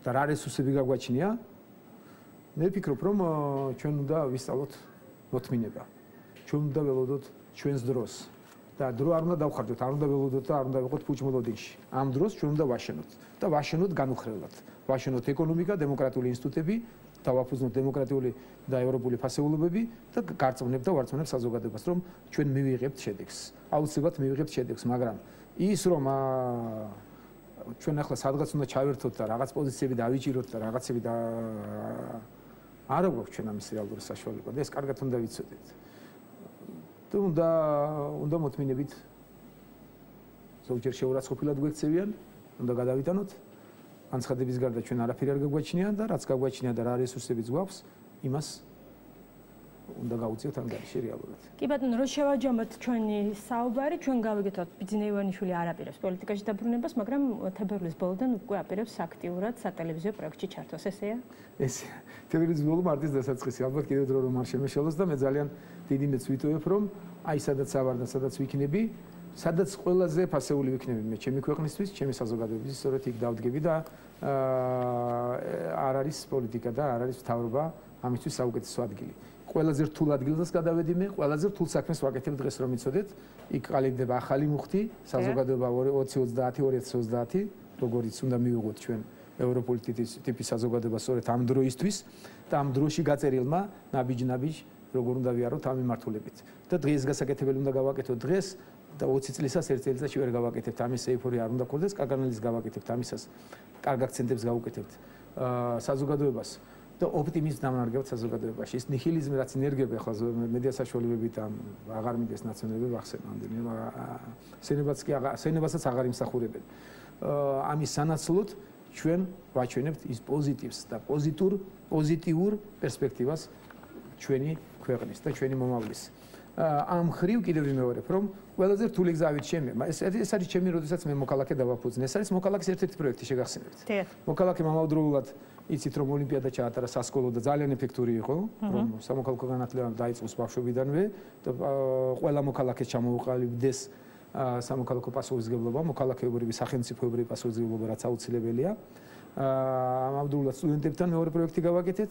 და რა რესურსები გაგვაჩნია მე ვფიქრობ რომ ჩვენ უნდა ვისწავლოთ მოთმინება ჩვენ უნდა ველოდოთ ჩვენს დროს და დრო არ უნდა დავხარჯოთ არ უნდა ველოდოთ და არ უნდა ვიყოთ ფუჭმოლოდინში ამ დროს ჩვენ უნდა ვაშენოთ და ვაშენოთ განუხრელად ვაშენოთ ეკონომიკა დემოკრატიული ინსტიტუტები დავაფუძნოთ დემოკრატიული და ევროპული ფასეულობები და გარწმუნებთ და ვარწმუნებთ საზოგადოებას რომ ჩვენ მივიღებთ შედეგს აუცილებლად მივიღებთ შედეგს მაგრამ ის რომ ჩვენ ახლა სადღაც უნდა ჩავერთოთ და რაღაც პოზიციები დავიჭიროთ და რაღაცები და არ გვაქვს ჩვენ ამის რეალური საშუალება და ეს კარგად უნდა ვიცოდეთ. და უნდა მოთმინებით ზოგჯერ შეურაცხყოფილად გვექცევიან, უნდა გადავიტანოთ. განცხადების გარდა ჩვენ არაფერი არ გაგვაჩნია და რაც გაგვაჩნია და რა რესურსებიც გვაქვს, იმას უნდა გავუწიოთ ამ გარშე რეალურად. კი ბატონო, რო შევაჯამოთ ჩვენი საუბარი, ჩვენ გავიგეთ, ბიძინა ივანიშვილი არ აპირებს პოლიტიკაში დაბრუნებას, მაგრამ თებერვლის ბოლოდან უკვე აპირებს აქტიურად სატელევიზიო პროექტში ჩართვას, ესეა? ესეა. თებერვლის ბოლო მარტის დასაწყისი, ალბათ კიდევ დრო რომ არ შემეშალოს და მე ძალიან დიდი მეც ვიტოვებ, რომ აი სადაც ავარ და სადაც ვიქნები, სადაც ყველაზე ფასეული ვიქნები მე ჩემი ქვეყნისთვის, ჩემი საზოგადოების, სწორედ იქ დავდგები და არ არის პოლიტიკა და არ არის მთავრობა ამისთვის საუკეთესო ადგილი. ყველაზე რთულ ადგილას გადავედი მე, ყველაზე რთულ საქმეს ვაკეთებ დღეს რომ იცოდეთ, იქ ყალიბდება ახალი მუხტი, საზოგადოება 2030, როგორიც უნდა მივიღოთ ჩვენ ევროპული ტიპის საზოგადოება სწორედ ამ დროისთვის და ამ დროში გაწერილმა ნაბიჯ როგორ უნდა ვიაროთ ამ მიმართულებით. და დღეს გასაკეთებელი უნდა გავაკეთოთ დღეს და 20 წლისას ერთ წელიწადში ვერ გავაკეთებთ ამის ეიფორია არ უნდა გქონდეს, კარგ ანალიზს გავაკეთებთ ამისას, კარგ აქცენტებს გავუკეთებთ საზოგადოებას და ოპტიმიზმს დამარგებთ საზოგადოებაში. ეს ნიჰილიზმი რაც ინერგიები ახლა მედია საშუალებებით აღარ მიდის ნაციონალები ვახსენამდე. სენებასაც აღარ იმსახურებენ. ამის სანაცვლოდ ჩვენ ვაჩვენებთ ის პოზიტივს და პოზიტიურ პერსპექტივას ჩვენი ქვეყნის და ჩვენი მომავლის. ამ ხრივ კიდევ ვიმეორებ, რომ ყველაზე რთული გზავით ჩემი. ეს არის ჩემი, როდესაც მე მოქალაქე დავაფუძნე. ეს არის მოქალაქის ერთ-ერთი პროექტი, შეგახსენებთ. მოქალაქე მომავდროულად იცით რომ ოლიმპიადა ჩაატარა სასკოლო და ძალიან ეფექტური იყო, რომ სამოქალაქო განათლება დაიწყოს ბავშვობიდანვე და ყველა მოქალაქეს ჩამოუყალიბდეს სამოქალაქო პასუხისმგებლობა, მოქალაქეობრივი, სახელმწიფოებრივი პასუხისმგებლობა, რაც აუცილებელია. ამავდროულად სტუდენტებთან მეორე პროექტი გავაკეთეთ.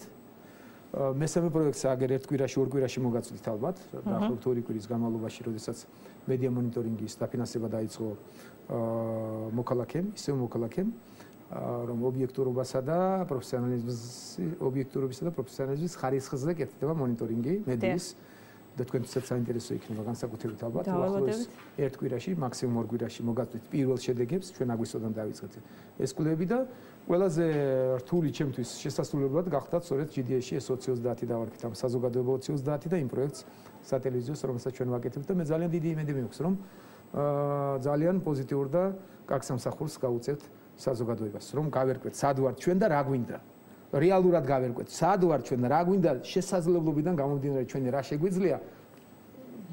მესამე პროექტს აგერ ერთ კვირაში, ორ კვირაში მოგაწვდით ალბათ, დაახლოებით 2 კვირის განმავლობაში, როდესაც მედია მონიტორინგის დაფინანსება დაიწყო მოქალაქემ, ისევ მოქალაქემ, რომ ობიექტურობასა და პროფესიონალიზმის ხარისხზე კეთდება მონიტორინგი მედიის და თქვენთვისაც საინტერესო იქნება განსაკუთრებით ალბათ უახლოეს ერთ კვირაში, მაქსიმუმ ორ კვირაში მოგაწვით პირველ შედეგებს, ჩვენ აგვისტოდან დავიწყეთ ეს კვლევები და ყველაზე რთული ჩემთვის შესასრულებლად გახდა სწორედ GDS-ში ეს 2030 დავარქით ამ საზოგადოება 2030 და იმ პროექტს სატელევიზიოს, რომელსაც ჩვენ ვაკეთებთ და მე ძალიან დიდი იმედი მაქვს, რომ ძალიან პოზიტიურ და კარგ სამსახურს გავუწევთ საზოგადოებას, რომ გავერკვეთ სად ვართ ჩვენ და რა გვინდა. რეალურად გავერკვეთ სად ვართ ჩვენ და რა გვინდა შესაძლებლობიდან გამომდინარე ჩვენი რა შეგვიძლია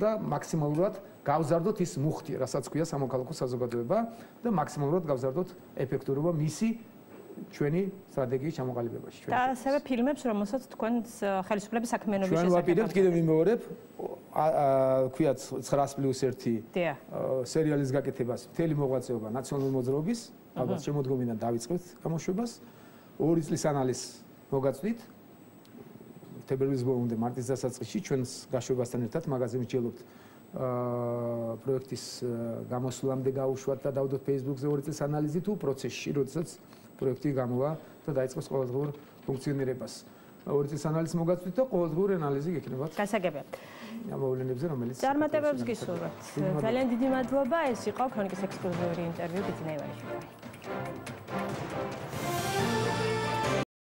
და მაქსიმალურად გავზარდოთ ის მუხტი, რასაც ქვია სამოქალაქო საზოგადოება და მაქსიმალურად გავზარდოთ ეფექტურობა მისი ჩვენი სტრატეგიის ჩამოყალიბებაში. და ასევე ფილმებს, რომელსაც თქვენს ხელისუფლების საქმიანობის შესახებ. ჩვენ ვაპირებთ კიდევ მიმეორებ, ქვია 9+1 სერიალის გაკეთებას, მთელი მოღვაწეობა ნაციონალური მოძრაობის, ალბათ შემოდგომიდან დავიწყებთ გამოშვებას. 2 წლის ანალიზს მოგაწვით. თებერვლის ბოლომდე მარტის დასაწყისში ჩვენს გაშვებასთან ერთად მაგაზე ვიჯელობთ პროექტის გამოსვლამდე გავუშვათ და დავდოთ Facebook-ზე 2 წლის ანალიზი თუ პროცესში, როდესაც პროექტი გამოვა და დაიწყოს ყოველდღიურ ფუნქციონირებას. 2 წლის ანალიზს მოგაწვით და ყოველდღიური ანალიზი გექნებათ. გასაგებია. ამ მოვლენებზე, რომელიც წარმატებებს გისურვებთ. ძალიან დიდი მადლობა. ეს იყო ქრონიკის ექსკლუზიური ინტერვიუ ბიძინა ივანიშვილთან.